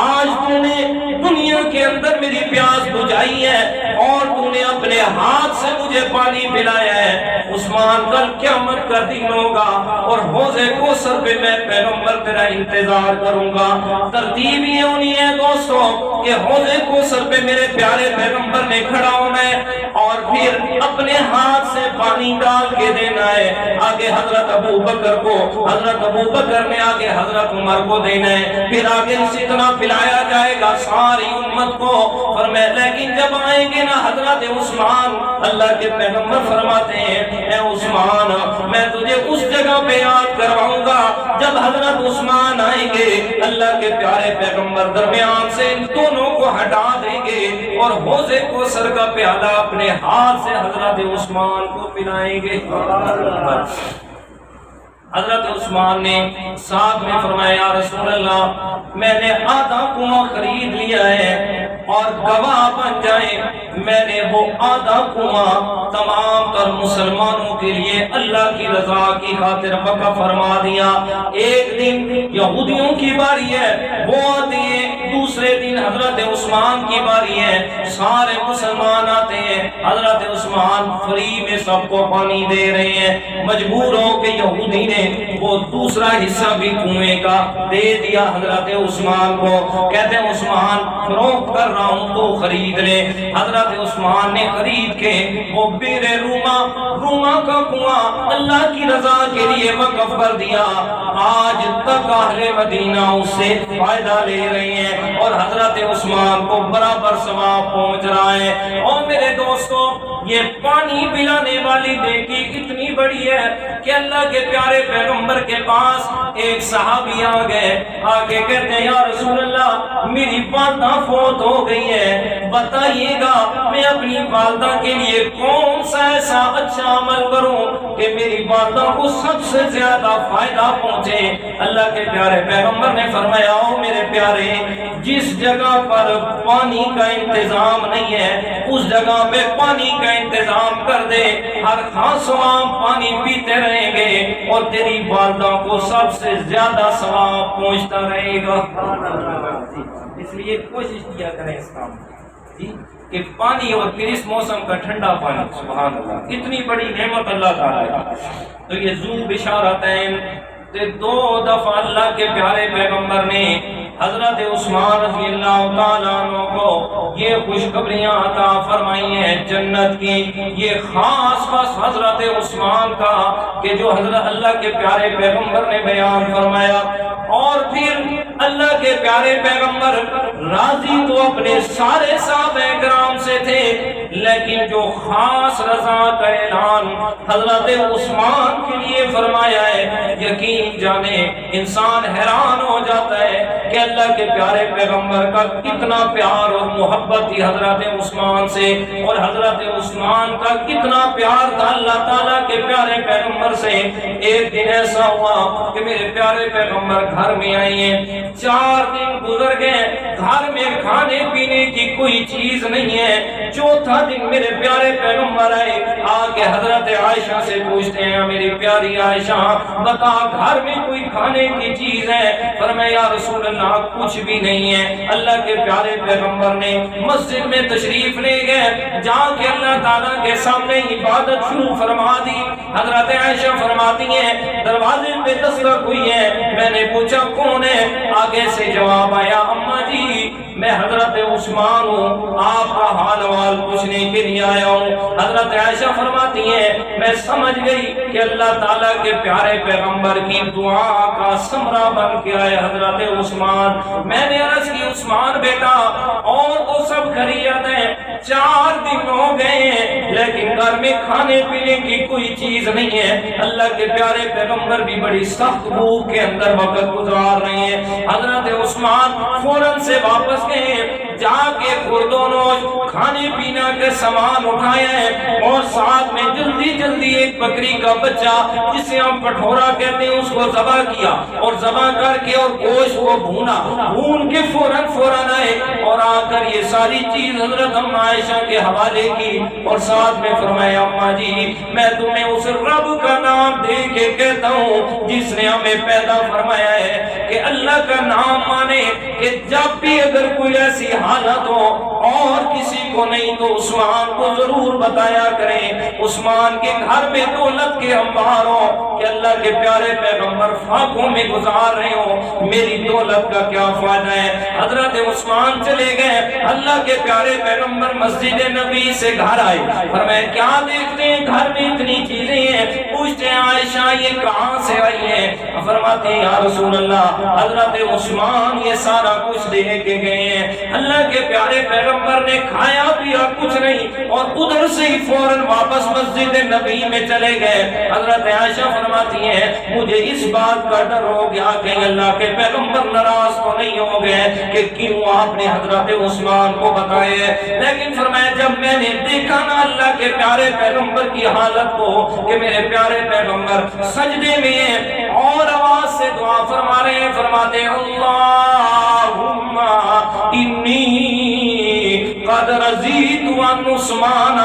آج تو نے دنیا کے اندر میری پیاس بجھائی ہے اور تو نے اپنے ہاتھ سے مجھے پانی پلایا ہے۔ عثمان کل قیامت کا دن ہوگا اور حوض کوثر پہ میں پیغمبر تیرا انتظار کروں گا۔ ترتیب یہ ہونی ہے دوستوں کہ حوض کوثر پہ میرے پیارے پیغمبر نے کھڑا ہونا ہے اور پھر اپنے ہاتھ سے پانی ڈال کے دینا ہے، آگے حضرت ابو بکر کو، حضرت ابو بکر نے آگے حضرت عمر کو دینا ہے، پھر آگے اسی طرح پلایا جائے گا ساری امت کو۔ فرمایا لیکن جب آئیں گے نا حضرت عثمان، اللہ کے پیغمبر فرماتے ہیں اے عثمان میں تجھے اس جگہ پہ یاد کرواؤں گا جب حضرت عثمان آئیں گے، اللہ کے پیارے پیغمبر درمیان سے ان دونوں کو ہٹا دیں گے اور حوض کوثر کا پیالہ اپنے ہاتھ سے حضرت عثمان کو پلائیں گے۔ حضرت عثمان نے ساتھ میں فرمایا یا رسول اللہ میں نے آدھا کنواں خرید لیا ہے اور گواہ بن جائیں میں نے وہ آدھا کنواں تمام تر مسلمانوں کے لیے اللہ کی رضا کی خاطر وقف فرما دیا۔ ایک دن یہودیوں کی باری ہے، وہ آتے ہیں، دوسرے دن حضرت عثمان کی باری ہے، سارے مسلمان آتے ہیں، حضرت عثمان فری میں سب کو پانی دے رہے ہیں، مجبور ہو کہ یہودی نے وہ دوسرا حصہ بھی کنویں کا دے دیا حضرت عثمان کو، کہتے ہیں عثمان فروخت کر رہا ہوں تو خرید لے۔ حضرت عثمان نے خرید کے وہ بیر روما کا کنواں اللہ کی رضا کے لیے وقف کر دیا۔ آج تک اہل مدینہ اس سے فائدہ لے رہے ہیں اور حضرت عثمان کو برابر ثواب پہنچ رہا ہے۔ اور میرے دوستوں یہ پانی پلانے والی نیکی اتنی بڑی ہے کہ اللہ کے پیارے پیغمبر کے پاس ایک صحابی آ گئے، آگے کہتے ہیں یا رسول اللہ میری والدہ فوت ہو گئی ہے، بتائیے گا میں اپنی والدہ کے لیے کون سا ایسا اچھا عمل کروں کہ میری والدہ کو سب سے زیادہ فائدہ پہنچے۔ اللہ کے پیارے پیغمبر نے فرمایا او میرے پیارے جس جگہ پر پانی کا انتظام نہیں ہے اس جگہ پہ پانی کا انتظام کر دے، ہر خاص و عام پانی پیتے رہیں گے اور تیری والدہ کو سب سے زیادہ ثواب پہنچتا رہے گا۔ اس لیے کوشش کیا کریں اس کام کہ پانی اور پھر اس موسم کا ٹھنڈا پانی، سبحان اللہ، اتنی بڑی نعمت اللہ تعالیٰ کی۔ تو یہ ذو بشارتین، دو دفعہ اللہ کے پیارے پیغمبر نے حضرت عثمان رضی اللہ تعالیٰ عنہ کو یہ خوشخبریاں عطا فرمائی ہیں جنت کی۔ یہ خاص بس حضرت عثمان کا کہ جو حضرت اللہ کے پیارے پیغمبر نے بیان فرمایا۔ اور پھر اللہ کے پیارے پیغمبر راضی تو اپنے سارے صحابہ کرام سے تھے، لیکن جو خاص رضا کا اعلان حضرت عثمان کے لیے فرمایا ہے، یقین جانے انسان حیران ہو جاتا ہے کہ اللہ کے پیارے پیغمبر کا کتنا پیار اور محبت تھی حضرت عثمان سے، اور حضرت عثمان کا کتنا پیار تھا اللہ تعالیٰ کے پیارے پیغمبر سے۔ ایک دن ایسا ہوا کہ میرے پیارے پیغمبر گھر میں آئے ہیں، 4 دن گزر گئے، گھر میں کھانے پینے کی کوئی چیز نہیں ہے۔ چوتھا دن میرے پیارے پیغمبر آئے، آگے حضرت عائشہ سے پوچھتے ہیں، میری پیاری عائشہ بتا گھر میں کوئی کھانے کی چیز ہے؟ فرمایا یا رسول اللہ کچھ بھی نہیں ہے۔ اللہ کے پیارے پیغمبر نے مسجد میں تشریف لے گئے، جا کے اللہ تعالیٰ کے سامنے عبادت شروع فرما دی۔ حضرت عائشہ فرماتی ہیں دروازے پہ دستک ہوئی ہے، میں نے پوچھا کون ہے؟ آگے سے جواب آیا اماں جی میں حضرت عثمان ہوں، آپ کا حال حوال پوچھنے کے لیے آیا ہوں۔ حضرت عائشہ فرماتی ہیں میں سمجھ گئی کہ اللہ تعالیٰ کے پیارے پیغمبر کی دعا کا ثمرہ بن کے آئے حضرت عثمان۔ میں نے عرض کی عثمان بیٹا اور تو سب خیریت ہے، 4 دن ہو گئے ہیں لیکن گھر میں کھانے پینے کی کوئی چیز نہیں ہے۔ اللہ کے پیارے پیغمبر بھی بڑی سخت بھوک کے اندر وقت گزار رہے ہیں۔ حضرت عثمان فوراً سے واپس گئے، جا کے خردونوش کھانے پینا کے سامان اٹھایا ہے، اور ساتھ میں جلدی جلدی ایک بکری کا بچہ جسے ہم پٹھورا کہتے ہیں اس کو ذبح کیا، اور ذبح کر کے اور گوشت کو بھونا، بھون کے فوراً آئے اور آ کر یہ ساری چیز حضرت ام عائشہ کے حوالے کی، اور ساتھ میں فرمایا اماں جی میں تمہیں اس رب کا نام دے کے کہتا ہوں جس نے ہمیں پیدا فرمایا ہے کہ اللہ کا نام مانے، کہ جب بھی اگر کوئی ایسی حالت ہو اور کسی کو نہیں تو عثمان کو ضرور بتایا کریں۔ عثمان کے گھر میں دولت کے انبار ہو کہ اللہ کے پیارے پیغمبر فاقوں میں گزار رہے ہو، میری دولت کا کیا فائدہ ہے؟ حضرت عثمان چلے گئے، اللہ کے پیارے پیغمبر مسجد نبی سے گھر آئے، فرمایا کیا دیکھتے ہیں گھر میں اتنی چیزیں ہیں؟ پوچھتے ہیں عائشہ یہ کہاں سے آئی ہیں؟ فرماتے ہیں یا رسول اللہ حضرت عثمان یہ سارا کچھ دے کے گئے ہیں۔ اللہ کے پیارے پیغمبر نے کھایا پیا کچھ نہیں اور ادھر سے ہی فوراً واپس مسجد نبی میں چلے گئے۔ حضرت عائشہ فرماتی ہیں مجھے اس بات کا ڈر ہو گیا کہ اللہ کے پیغمبر ناراض تو نہیں ہو گئے کہ کیوں آپ نے حضرت عثمان کو بتائے، لیکن فرمایا جب میں نے دیکھا نا اللہ کے پیارے پیغمبر کی حالت کو کہ میرے پیارے پیغمبر سجدے میں ہیں اور آواز سے دعا فرما رہے ہیں، فرماتے ہیں اللہم انی قد رضیت عن عثمان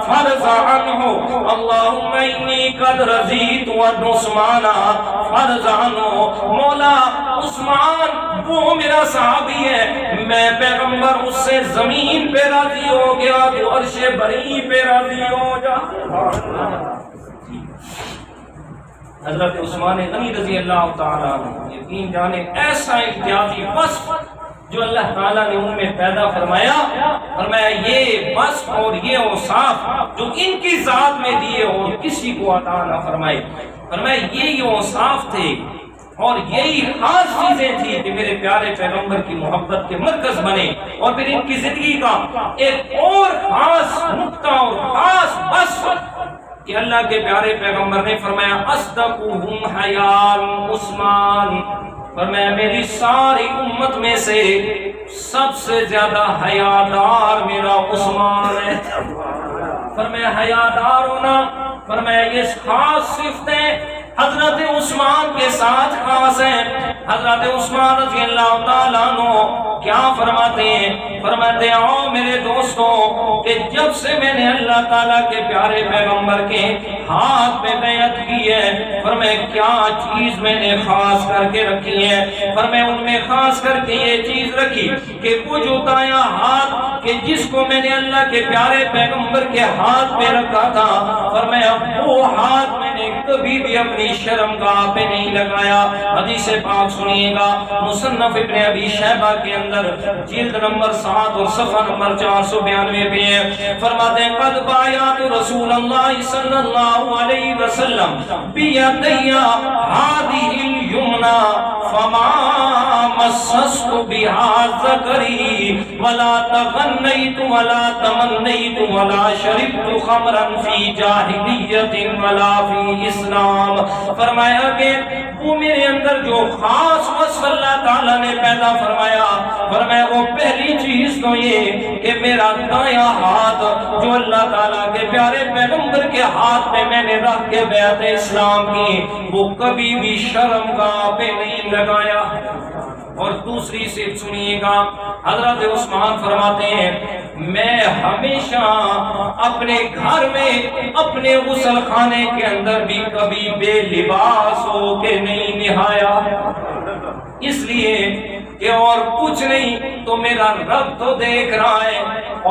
فرض عنہ، اللہم انی قد رضیت عن عثمان فرض عنہ۔ مولا عثمان وہ میرا صحابی ہے، میں پیغمبر اس سے زمین پہ راضی ہو گیا تو عرش بری پہ راضی ہو جا۔ حضرت عثمان غنی رضی اللہ تعالیٰ عنہ یقین جانے ایسا امتیازی وصف جو اللہ تعالیٰ نے ان میں پیدا فرمایا، فرمایا یہ وصف اور یہ اوصاف جو ان کی ذات میں دیے اور کسی کو عطا نہ فرمائے، فرمایا یہ اوصاف تھے اور یہی خاص چیزیں تھی کہ میرے پیارے پیغمبر کی محبت کے مرکز بنے۔ اور پھر ان کی زندگی کا ایک اور خاص نقطہ اور خاص وصف کہ اللہ کے پیارے پیغمبر نے فرمایا اصدقہم حیاء عثمان، فرمایا میری ساری امت میں سے سب سے زیادہ حیادار میرا عثمان ہے۔ فرمایا حیادار ہونا، فرمایا یہ خاص صفتیں حضرت عثمان کے ساتھ خاص ہیں۔ حضرت عثمان رضی اللہ تعالیٰ عنہ کیا فرماتے ہیں؟ فرماتے ہیں او میرے دوستوں کہ جب سے میں نے اللہ تعالیٰ کے پیارے پیغمبر کے ہاتھ پہ بیعت کی ہے، فرمائے کیا چیز میں نے خاص کر کے رکھی ہے؟ فرمائے ان میں خاص کر کے یہ چیز رکھی کہ وہ جو دایاں ہاتھ کہ جس کو میں نے اللہ کے پیارے پیغمبر کے ہاتھ پہ رکھا تھا، فرمایا وہ ہاتھ میں نے کبھی بھی اپنی شرمگاہ پہ نہیں لگایا۔ حدیث پاک سنیے گا، مصنف ابن ابی شیبہ کے اندر جلد نمبر 7 اور صفحہ نمبر 492 پہ ہے۔ فرماتے ہیں قد بایعت رسول اللہ صلی اللہ علیہ وسلم بیدی ہذہ الیمنی فما مسست بها ذکری ولا تغنیت ولا تمنیت ولا شربت خمرا فی جاہلیت ولا فی اسلام۔ فرمایا کہ وہ میرے اندر جو خاص وصف اللہ تعالیٰ نے پیدا فرمایا، فرمایا وہ پہلی چیز تو یہ کہ میرا دایاں ہاتھ جو اللہ تعالیٰ کے پیارے پیغمبر کے ہاتھ میں نے رکھ کے بیعت اسلام کی، وہ کبھی بھی شرمگاہ پہ نہیں لگایا۔ اور دوسری صرف سنیے گا، حضرت عثمان فرماتے ہیں میں ہمیشہ اپنے گھر میں اپنے غسل خانے کے اندر بھی کبھی بے لباس ہو کے نہیں نہایا، اس لیے کہ اور کچھ نہیں تو میرا رب تو دیکھ رہا ہے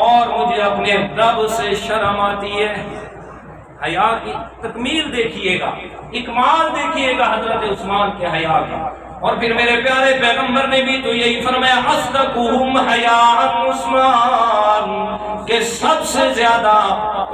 اور مجھے اپنے رب سے شرم آتی ہے۔ حیا کی تکمیل دیکھیے گا، اکمال دیکھیے گا حضرت عثمان کے حیا کا۔ اور پھر میرے پیارے پیغمبر نے بھی تو یہی فرمایا اصدقہم حیاء عثمان، کہ سب سے زیادہ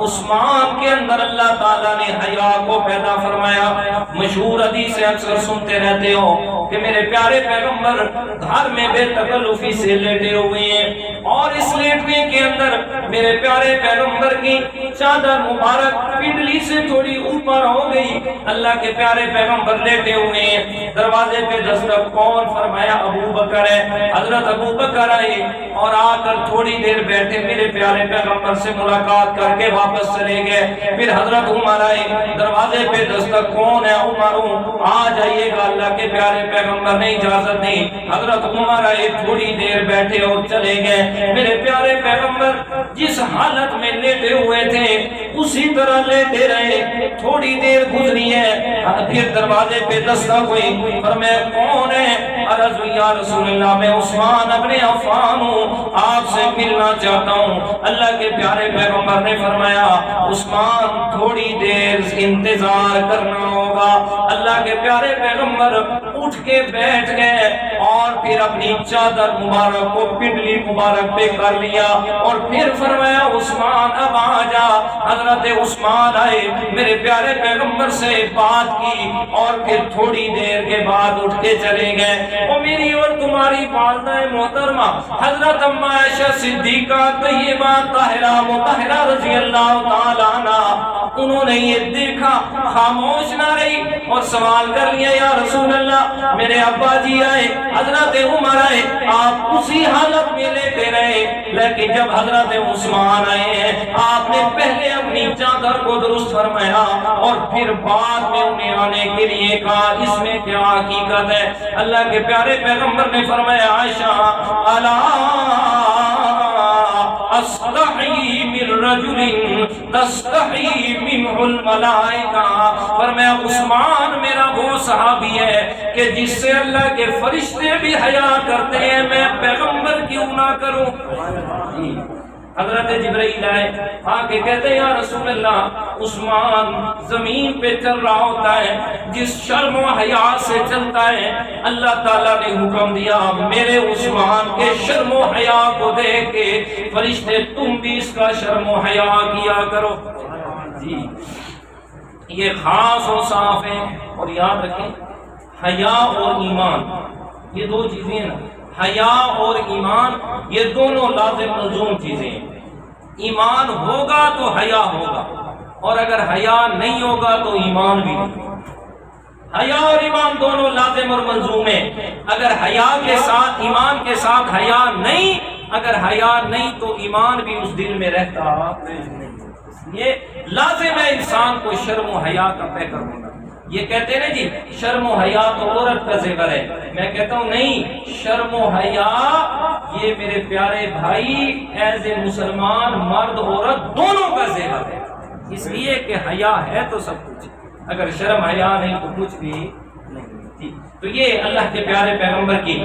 عثمان کے اندر اللہ تعالیٰ نے حیا کو پیدا فرمایا۔ مشہور حدیث سے اکثر سنتے رہتے ہو کہ میرے پیارے پیغمبر گھر میں بے تکلفی سے لیٹے ہوئے ہیں، اور اس لیٹنے کے اندر میرے پیارے پیغمبر کی چادر مبارک پنڈلی سے تھوڑی اوپر ہو گئی۔ اللہ کے پیارے پیغمبر لیٹے ہوئے ہیں، دروازے پہ دستک کون؟ فرمایا ابو بکر ہے۔ حضرت ابو بکر آئے اور آ کر تھوڑی دیر بیٹھے، میرے پیارے پیغمبر سے ملاقات کر کے واپس چلے گئے۔ پھر حضرت عمر آئے، دروازے پہ دستک کون ہے؟ عمر آ جائیے گا، اللہ کے پیارے پیغمبر نے اجازت دی۔ حضرت عمر آئے، تھوڑی دیر بیٹھے اور چلے گئے۔ میرے پیارے پیغمبر جس حالت میں لیٹے ہوئے تھے اسی طرح لیٹے رہے۔ تھوڑی دیر گزری ہے، پھر دروازے پہ دستک ہوئی، فرمایا کون ہے؟ عرض یا رسول اللہ میں عثمان ابن عفان ہوں، آپ سے ملنا چاہتا ہوں۔ اللہ کے پیارے پیغمبر نے فرمایا عثمان تھوڑی دیر انتظار کرنا ہوگا۔ اللہ کے پیارے پیغمبر اٹھ کے بیٹھ گئے اور پھر اپنی چادر مبارک کو پنڈلی مبارک پہ کر لیا، اور پھر فرمایا عثمان اب آ جا۔ حضرت عثمان آئے، میرے پیارے پیغمبر سے بات کی، اور پھر تھوڑی دیر کے بعد اٹھ کے چلے گئے۔ وہ میری اور تمہاری والدہ محترمہ حضرت اما عائشہ صدیقہ طیبہ طاہرہ مطہرہ رضی اللہ تعالی عنہ، انہوں نے یہ دیکھا، خاموش نہ رہی اور سوال کر لیا یا رسول اللہ میرے ابا جی آئے، حضرت عمر آئے، آپ اسی حالت میں لیتے رہے، لیکن جب حضرت عثمان آئے ہیں آپ نے پہلے اپنی چادر کو درست فرمایا اور پھر بعد میں انہیں آنے کے لیے کہا۔ اس میں کیا حقیقت ہے؟ اللہ کے پیارے پیغمبر نے فرمایا عائشہ الا استحی من رجل تستحی منہ الملائکہ، فرمایا عثمان میرا وہ صحابی ہے کہ جس سے اللہ کے فرشتے بھی حیا کرتے ہیں، میں پیغمبر کیوں نہ کروں؟ حضرت جبرائیل آئے، آگے کہتے ہیں یا رسول اللہ عثمان زمین پہ چل رہا ہوتا ہے، جس شرم و حیا سے چلتا ہے، اللہ تعالیٰ نے حکم دیا میرے عثمان کے شرم و حیا کو دیکھ کے فرشتے تم بھی اس کا شرم و حیا کیا کرو۔ جی یہ خاص و صاف ہے، اور یاد رکھیں حیا اور ایمان یہ دو چیزیں ہیں نا، حیا اور ایمان یہ دونوں لازم ملزوم چیزیں ہیں۔ ایمان ہوگا تو حیا ہوگا، اور اگر حیا نہیں ہوگا تو ایمان بھی نہیں۔ حیا اور ایمان دونوں لازم اور ملزوم ہیں۔ اگر حیا کے ساتھ ایمان کے ساتھ حیا نہیں، اگر حیا نہیں تو ایمان بھی اس دل میں رہتا نہیں۔ یہ لازم ہے انسان کو شرم و حیا کا پیکر ہونا۔ یہ کہتے ہیں نا جی شرم و حیا تو عورت کا زیور ہے، میں کہتا ہوں نہیں، شرم و حیا یہ میرے پیارے بھائی ایز اے مسلمان مرد عورت دونوں کا زیور ہے، اس لیے کہ حیا ہے تو سب کچھ، اگر شرم حیا نہیں تو کچھ بھی نہیں۔ تو یہ اللہ کے پیارے پیغمبر کی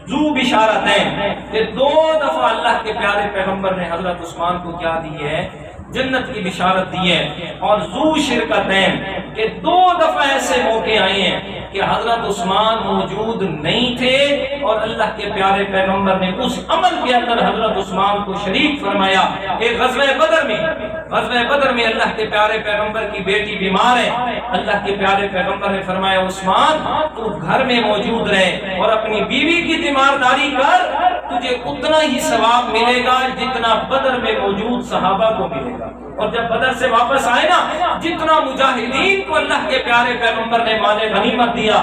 ذو بشارت ہے کہ 2 دفعہ اللہ کے پیارے پیغمبر نے حضرت عثمان کو کیا دی ہے؟ جنت کی بشارت دی ہے۔ اور ذو شرکتین کہ 2 دفعہ ایسے موقع آئے ہیں کہ حضرت عثمان موجود نہیں تھے اور اللہ کے پیارے پیغمبر نے اس عمل کے اندر حضرت عثمان کو شریک فرمایا۔ ایک غزوہ بدر میں اللہ کے پیارے پیغمبر کی بیٹی بیمار ہے، اللہ کے پیارے پیغمبر نے فرمایا عثمان تو گھر میں موجود رہے اور اپنی بیوی کی تیمارداری کر، تجھے اتنا ہی ثواب ملے گا جتنا بدر میں موجود صحابہ کو ملے گا۔ اور جب بدر سے واپس آئے نا، جتنا مجاہدین کو اللہ کے پیارے پیغمبر نے مال غنیمت دیا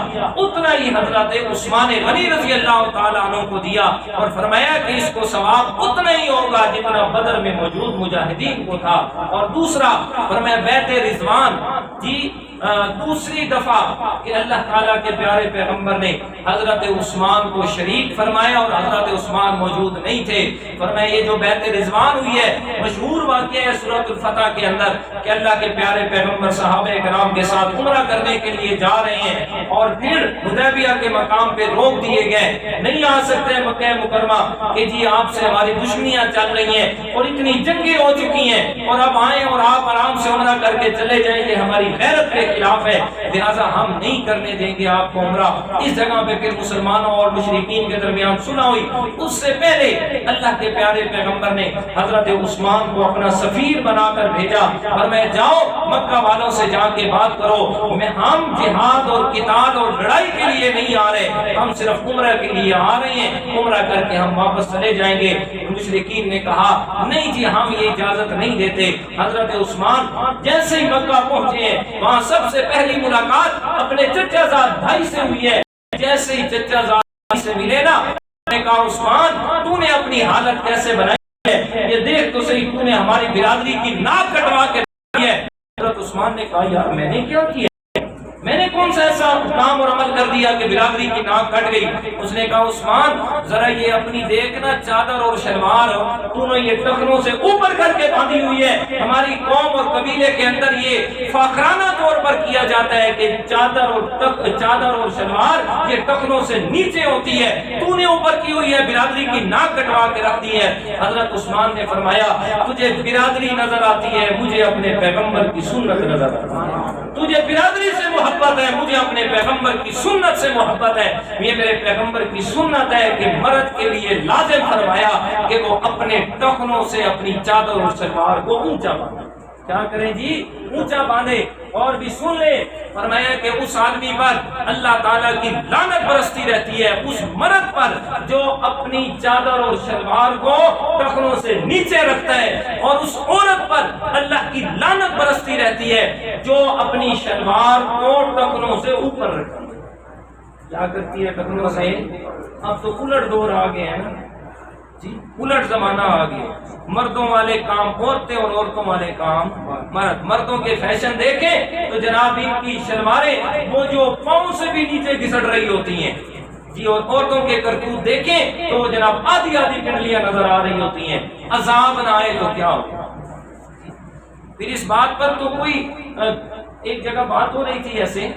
اتنا ہی حضرت عثمان غنی رضی اللہ تعالیٰ عنہ کو دیا، اور فرمایا کہ اس کو ثواب اتنا ہی ہوگا جتنا بدر میں موجود مجاہدین کو تھا۔ اور دوسرا فرمایا بیعت رضوان، جی دوسری دفعہ کہ اللہ تعالیٰ کے پیارے پیغمبر نے حضرت عثمان کو شریک فرمایا اور حضرت عثمان موجود نہیں تھے۔ فرمایا یہ جو بیعت رضوان ہوئی ہے، مشہور واقعہ ہے سورۃ الفتح کے اندر کہ اللہ کے پیارے پیغمبر صحابہ کرام کے ساتھ عمرہ کرنے کے لیے جا رہے ہیں اور پھر حدیبیہ کے مقام پہ روک دیے گئے، نہیں آ سکتے مکہ مکرمہ کہ جی آپ سے ہماری دشمنیاں چل رہی ہیں اور اتنی جنگیں ہو چکی ہیں، اور اب آئیں اور آپ آرام سے عمرہ کر کے چلے جائیں گے، ہماری غیرت کے خلاف ہے، لہٰذا ہم نہیں کرنے دیں گے آپ کو عمرہ۔ اس جگہ پہ پھر مسلمانوں اور مشرکین کے درمیان صلح ہوئی۔ اس سے پہلے اللہ کے پیارے پیغمبر نے حضرت عثمان کو اپنا سفیر بنا کر بھیجا اور میں جاؤ مکہ والوں سے جا کے بات کرو، ہم جہاد اور قتال اور لڑائی کے لیے نہیں آ رہے، ہم صرف عمرہ کے لیے آ رہے ہیں، عمرہ کر کے ہم واپس چلے جائیں گے۔ مشرکین نے کہا نہیں جی ہم یہ اجازت نہیں دیتے۔ حضرت عثمان جیسے ہی مکہ پہنچے ہیں، وہاں سب سے پہلی ملاقات اپنے چچا زاد بھائی سے ہوئی ہے۔ جیسے ہی چچا زاد بھائی سے ملے نا، نے کہا عثمان تو نے اپنی حالت کیسے بنائی ہے، یہ دیکھ تو صحیح تو نے ہماری برادری کی ناک کٹوا کے رکھی ہے۔ حضرت عثمان نے کہا یار میں نے کیا کیا، میں نے کون سا ایسا کام اور عمل کر دیا کہ برادری کی ناک کٹ گئی؟ اس نے کہا عثمان ذرا یہ اپنی دیکھنا چادر اور شلوار تو نے یہ ٹخنوں سے اوپر کر کے باندھی ہوئی ہے، ہماری قوم اور قبیلے کے اندر یہ فاخرانہ طور پر کیا جاتا ہے کہ چادر اور شلوار یہ ٹخنوں سے نیچے ہوتی ہے، تو نے اوپر کی ہوئی ہے، برادری کی ناک کٹوا کے رکھ دی ہے۔ حضرت عثمان نے فرمایا تجھے برادری نظر آتی ہے، مجھے اپنے پیغمبر کی سنت نظر آتی ہے، تجھے برادری سے محبت ہے، مجھے اپنے پیغمبر کی سنت سے محبت ہے۔ یہ میرے پیغمبر کی سنت ہے کہ مرد کے لیے لازم فرمایا کہ وہ اپنے ٹخنوں سے اپنی چادر اور شلوار کو اونچا باندھے۔ کیا کریں جی؟ اونچا باندھے۔ اور بھی سن لے فرمایا کہ اس آدمی پر اللہ تعالیٰ کی لعنت برستی رہتی ہے، اس مرد پر جو اپنی چادر اور شلوار کو ٹخنوں سے نیچے رکھتا ہے، اور اس عورت پر اللہ کی لعنت برستی رہتی ہے جو اپنی شلوار کو ٹخنوں سے اوپر رکھتی ہے۔ کیا کرتی ہے ٹخنوں سے؟ اب تو الٹ دور آ گئے ہیں نا جی، الٹ زمانہ آ گیا، مردوں والے کام عورتیں اور عورتوں والے کام مرد۔ مردوں کے فیشن دیکھیں تو جناب ان کی شلواریں وہ جو پاؤں سے بھی نیچے گھسٹ رہی ہوتی ہیں جی، اور عورتوں کے کرتوت دیکھیں تو جناب آدھی آدھی پنڈلیاں نظر آ رہی ہوتی ہیں۔ عذاب نہ آئے تو کیا ہو۔ پھر اس بات پر تو کوئی ایک جگہ بات ہو رہی تھی ایسے،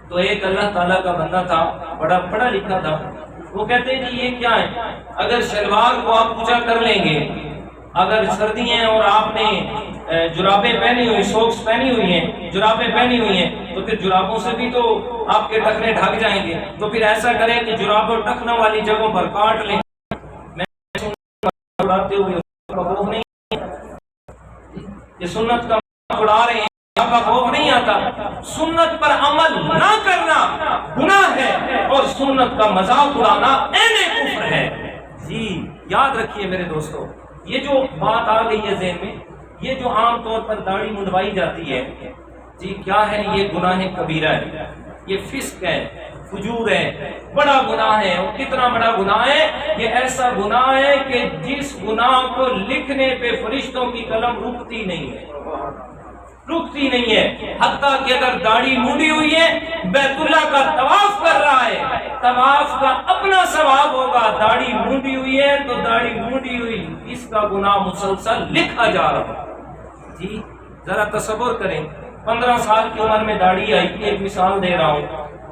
تو ایک اللہ تعالیٰ کا بندہ تھا، بڑا پڑھا لکھا تھا، وہ کہتے ہیں جی یہ کیا ہے، اگر شلوار کو آپ اونچا کر لیں گے، اگر سردی ہیں اور آپ نے جرابیں پہنی ہوئی، سوکس پہنی ہوئی ہیں، جرابیں پہنی ہوئی ہیں، تو پھر جرابوں سے بھی تو آپ کے ٹخنے ڈھک جائیں گے، تو پھر ایسا کریں کہ جراب اور ٹخنوں والی جگہوں پر کاٹ لیں۔ میں اڑاتے ہوئے خوف نہیں، یہ سنت کا اڑا رہے ہیں کا خوف نہیں آتا۔ سنت پر عمل نہ کرنا گناہ ہے اور سنت کا مذاق اڑانا عین کفر ہے۔ جی یاد رکھیے میرے دوستو، یہ جو بات آ گئی ہے ذہن میں، یہ جو عام طور پر داڑھی منڈوائی جاتی ہے جی، کیا ہے یہ؟ گناہ کبیرہ ہے، یہ فسق ہے، فجور ہے، بڑا گناہ ہے۔ اور کتنا بڑا گناہ ہے؟ یہ ایسا گناہ ہے کہ جس گناہ کو لکھنے پہ فرشتوں کی قلم رکتی نہیں ہے۔ رکتی نہیں ہے، حتیٰ کہ اگر داڑھی مونڈی ہوئی ہے، بیت اللہ کا طواف کر رہا ہے، طواف کا اپنا ثواب ہوگا، داڑھی مونڈی ہوئی ہے تو داڑھی مونڈی ہوئی، اس کا گناہ مسلسل لکھا جا رہا ہے۔ جی ذرا تصور کریں، 15 سال کی عمر میں داڑھی آئی، ایک مثال دے رہا ہوں،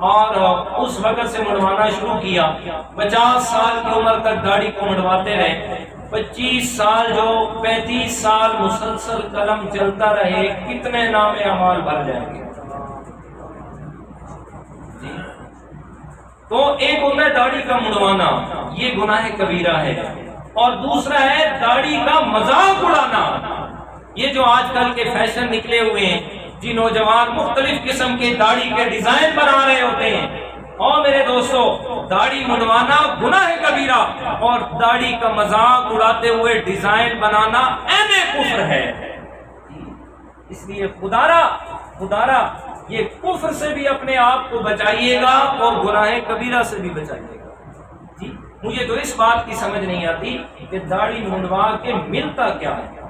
اور اس وقت سے منڈوانا شروع کیا، 50 سال کی عمر تک داڑھی کو منڈواتے رہے، 25 سال جو 35 سال مسلسل قلم چلتا رہے، کتنے نام اعمال بھر جائیں گے؟ جی تو ایک ہوتا ہے داڑھی کا منڈوانا، یہ گناہ کبیرہ ہے، اور دوسرا ہے داڑھی کا مذاق اڑانا۔ یہ جو آج کل کے فیشن نکلے ہوئے ہیں، جی نوجوان مختلف قسم کے داڑھی کے ڈیزائن بنا رہے ہوتے ہیں، اور میرے دوستو داڑھی منڈوانا گناہ کبیرہ، اور داڑھی کا مذاق اڑاتے ہوئے ڈیزائن بنانا عین کفر ہے۔ اس لیے خدارا یہ کفر سے بھی اپنے آپ کو بچائیے گا اور گناہ کبیرہ سے بھی بچائیے گا۔ جی مجھے تو اس بات کی سمجھ نہیں آتی کہ داڑھی منڈوا کے ملتا کیا ہے۔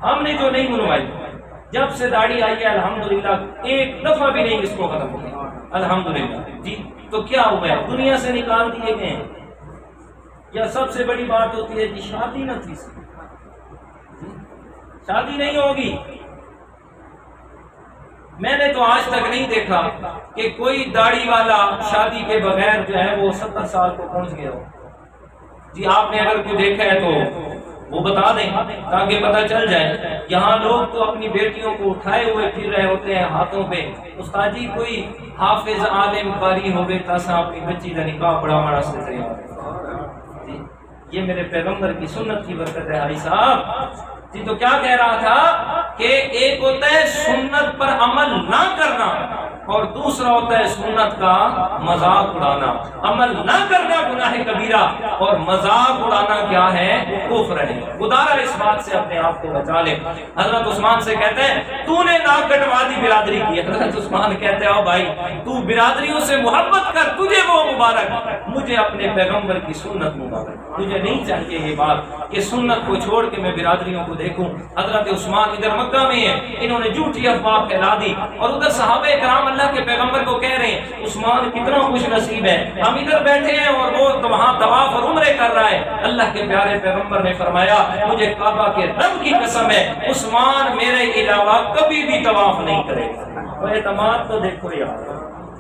ہم نے جو نہیں منڈوائی، جب سے داڑھی آئی ہے الحمدللہ ایک دفعہ بھی نہیں اس کو ختم کیا، الحمدللہ۔ جی تو کیا ہوا ہے؟ دنیا سے نکال دیے گئے ہیں، یا سب سے بڑی بات ہوتی ہے کہ شادی نہ تھی، شادی نہیں ہوگی۔ میں نے تو آج تک نہیں دیکھا کہ کوئی داڑھی والا شادی کے بغیر جو ہے وہ 70 سال کو پہنچ گیا ہو۔ جی آپ نے اگر کوئی دیکھا ہے تو وہ بتا دیں تاکہ پتہ چل جائے۔ یہاں لوگ تو اپنی بیٹیوں کو اٹھائے ہوئے پھر رہے ہوتے ہیں ہاتھوں پہ، استاد جی کوئی حافظ عالم قاری ہوگے تاسا اپنی بچی کا نکاح پڑھا راستے تیار۔ جی یہ میرے پیغمبر کی سنت کی برکت ہے حاجی صاحب۔ جی تو کیا کہہ رہا تھا کہ ایک ہوتا ہے سنت پر عمل نہ کرنا، اور دوسرا ہوتا ہے سنت کا مذاق اڑانا۔ عمل نہ کرنا گناہ کبیرہ، اور مذاق اڑانا کیا ہے؟ کفر ہے۔ خدارا اس بات سے اپنے آپ کو بچا لے۔ حضرت عثمان سے کہتے ہیں تو نے ناک کٹوا دی برادری کی۔ حضرت عثمان کہتے ہیں او بھائی تو برادریوں سے محبت کر، تجھے وہ مبارک، مجھے اپنے پیغمبر کی سنت مبارک۔ مجھے نہیں چاہیے یہ بات کہ سنت کو چھوڑ کے میں برادریوں کو دیکھوں۔ حضرت عثمان ادھر مکہ میں ہیں، انہوں نے جھوٹی افواہ پھیلا دی، اور ادھر صحابہ کرام اللہ کے پیغمبر کو کہہ رہے ہیں عثمان کتنا خوش نصیب ہے، ہم ادھر بیٹھے ہیں اور وہ وہاں طواف اور عمرے کر رہا ہے۔ اللہ کے پیارے پیغمبر نے فرمایا مجھے کعبہ کے رب کی قسم ہے عثمان میرے علاوہ کبھی بھی طواف نہیں کرے گا۔ اور اعتماد تو دیکھو یار،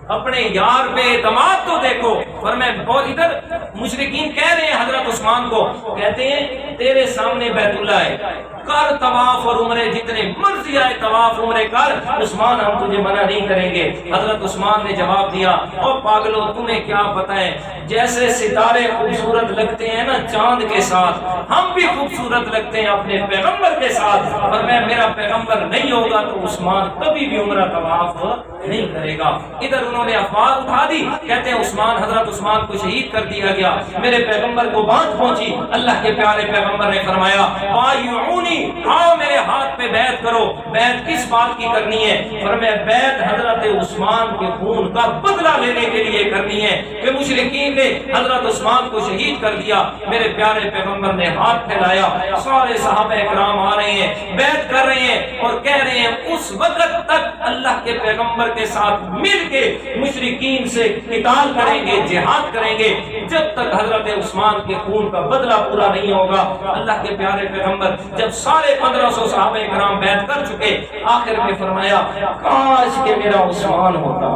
اپنے یار پہ اعتماد تو دیکھو۔ اور میں بہت ادھر مشرکین کہہ رہے ہیں حضرت عثمان کو، کہتے ہیں تیرے سامنے بیت اللہ ہے، کر طواف اور عمرے جتنے مرضی آئے طواف عمرے کر، عثمان ہم تجھے منع نہیں کریں گے۔ حضرت عثمان نے جواب دیا او پاگلو تمہیں کیا پتہ ہے، جیسے ستارے خوبصورت لگتے ہیں نا چاند کے ساتھ، ہم بھی خوبصورت لگتے ہیں اپنے پیغمبر کے ساتھ، اور میں میرا پیغمبر نہیں ہوگا تو عثمان کبھی بھی عمرہ طواف نہیں کرے گا۔ ادھر انہوں نے افواہ اٹھا دی، کہتے ہیں عثمان حضرت عثمان کو شہید کر دیا گیا۔ میرے پیغمبر کو بات پہنچی، اللہ کے پیارے پیغمبر نے فرمایا بایعونی، آؤ میرے ہاتھ پہ بیعت کرو۔ بیعت کس بات کی کرنی ہے؟ فرمایا بیعت حضرت عثمان کے خون کا بدلہ لینے کے لیے کرنی ہے کہ مشرکین نے حضرت عثمان کو شہید کر دیا۔ میرے پیارے پیغمبر نے ہاتھ پھیلایا، سارے صحابہ کرام آ رہے ہیں، بیعت کر رہے ہیں اور کہہ رہے ہیں اس وقت تک اللہ کے پیغمبر کے ساتھ مل کے مشرکین سے قتال کریں گے، جہاد کریں گے، جب تک حضرت عثمان کے خون کا بدلہ پورا نہیں ہوگا۔ اللہ کے پیارے پیغمبر جب سارے 1500 صحابہ کرام بیعت کر چکے، آخر میں فرمایا کاش کہ میرا عثمان ہوتا،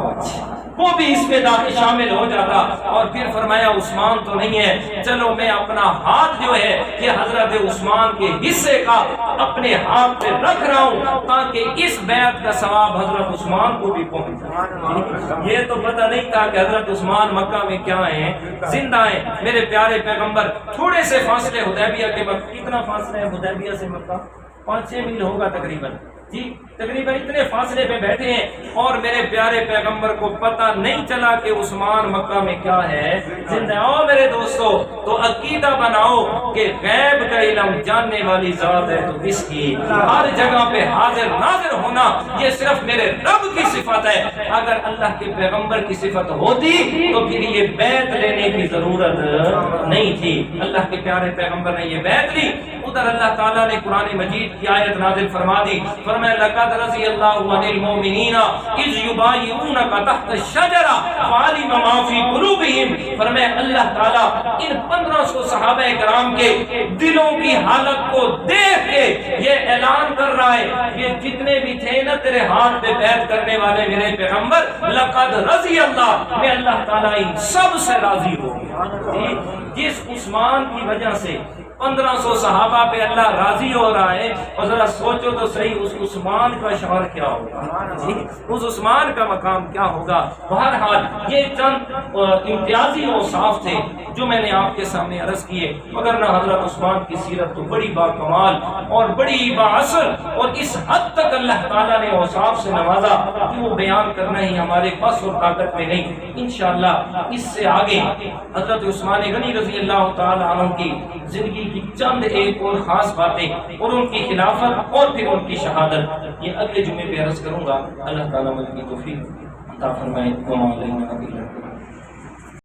وہ بھی اس میں شامل ہو جاتا۔ اور پھر فرمایا عثمان تو نہیں ہے، چلو میں اپنا ہاتھ جو ہے یہ حضرت عثمان کے حصے کا اپنے ہاتھ پہ رکھ رہا ہوں تاکہ اس بیعت کا ثواب حضرت عثمان کو بھی پہنچ جائے۔ یہ تو پتہ نہیں تھا کہ حضرت عثمان مکہ میں کیا ہیں، زندہ ہیں۔ میرے پیارے پیغمبر تھوڑے سے فاصلے حدیبیہ کے وقت، کتنا فاصلہ ہے حدیبیہ سے مکہ؟ 5-6 میل ہوگا تقریباً، جی تقریباً اتنے فاصلے پہ بیٹھے ہیں، اور میرے پیارے پیغمبر کو پتہ نہیں چلا کہ عثمان مکہ میں کیا ہے، زندہ۔ اور میرے دوستو تو عقیدہ بناؤ کہ غیب کا علم جاننے والی ذات ہے تو کس کی، ہر جگہ پہ حاضر ناظر ہونا یہ صرف میرے رب کی صفت ہے۔ اگر اللہ کے پیغمبر کی صفت ہوتی تو پھر یہ بیعت لینے کی ضرورت نہیں تھی۔ اللہ کے پیارے پیغمبر نے یہ بیعت لی۔ ادھر اللہ تعالیٰ نے قرآن مجید کی آیت نازل فرما دی، فرمایا لقد رضی اللہ عن المؤمنین اذ یبایعونک تحت الشجرہ فعلم ما فی قلوبہم، فرمایا اللہ تعالیٰ ان 1500 صحابہ کرام کے دلوں کی حالت کو دیکھ کے یہ اعلان کر رہا ہے، یہ جتنے بھی تھے نا تیرے ہاتھ پہ بیعت کرنے والے میرے پیغمبر، لقد رضی اللہ، میں اللہ تعالیٰ ان سب سے راضی ہو گیا۔ جس عثمان کی وجہ سے 1500 صحابہ پہ اللہ راضی ہو رہا ہے، اور ذرا سوچو تو صحیح اس عثمان کا شعور کیا ہوگا، اس عثمان کا مقام کیا ہوگا۔ بہرحال یہ چند امتیازی اوصاف تھے جو میں نے آپ کے سامنے عرض کیے، مگر نہ حضرت عثمان کی سیرت تو بڑی باکمال اور بڑی بااثر، اور اس حد تک اللہ تعالیٰ نے اوصاف سے نوازا کہ وہ بیان کرنا ہی ہمارے بس اور طاقت میں نہیں۔ انشاءاللہ اس سے آگے حضرت عثمان غنی رضی اللہ تعالیٰ عنہ کی زندگی کی چند ایک اور خاص باتیں اور ان کی خلافت اور پھر ان کی شہادت، یہ اگلے جمعے پہ عرض کروں گا۔ اللہ تعالیٰ مجھ کی توفیق عطا فرمائے۔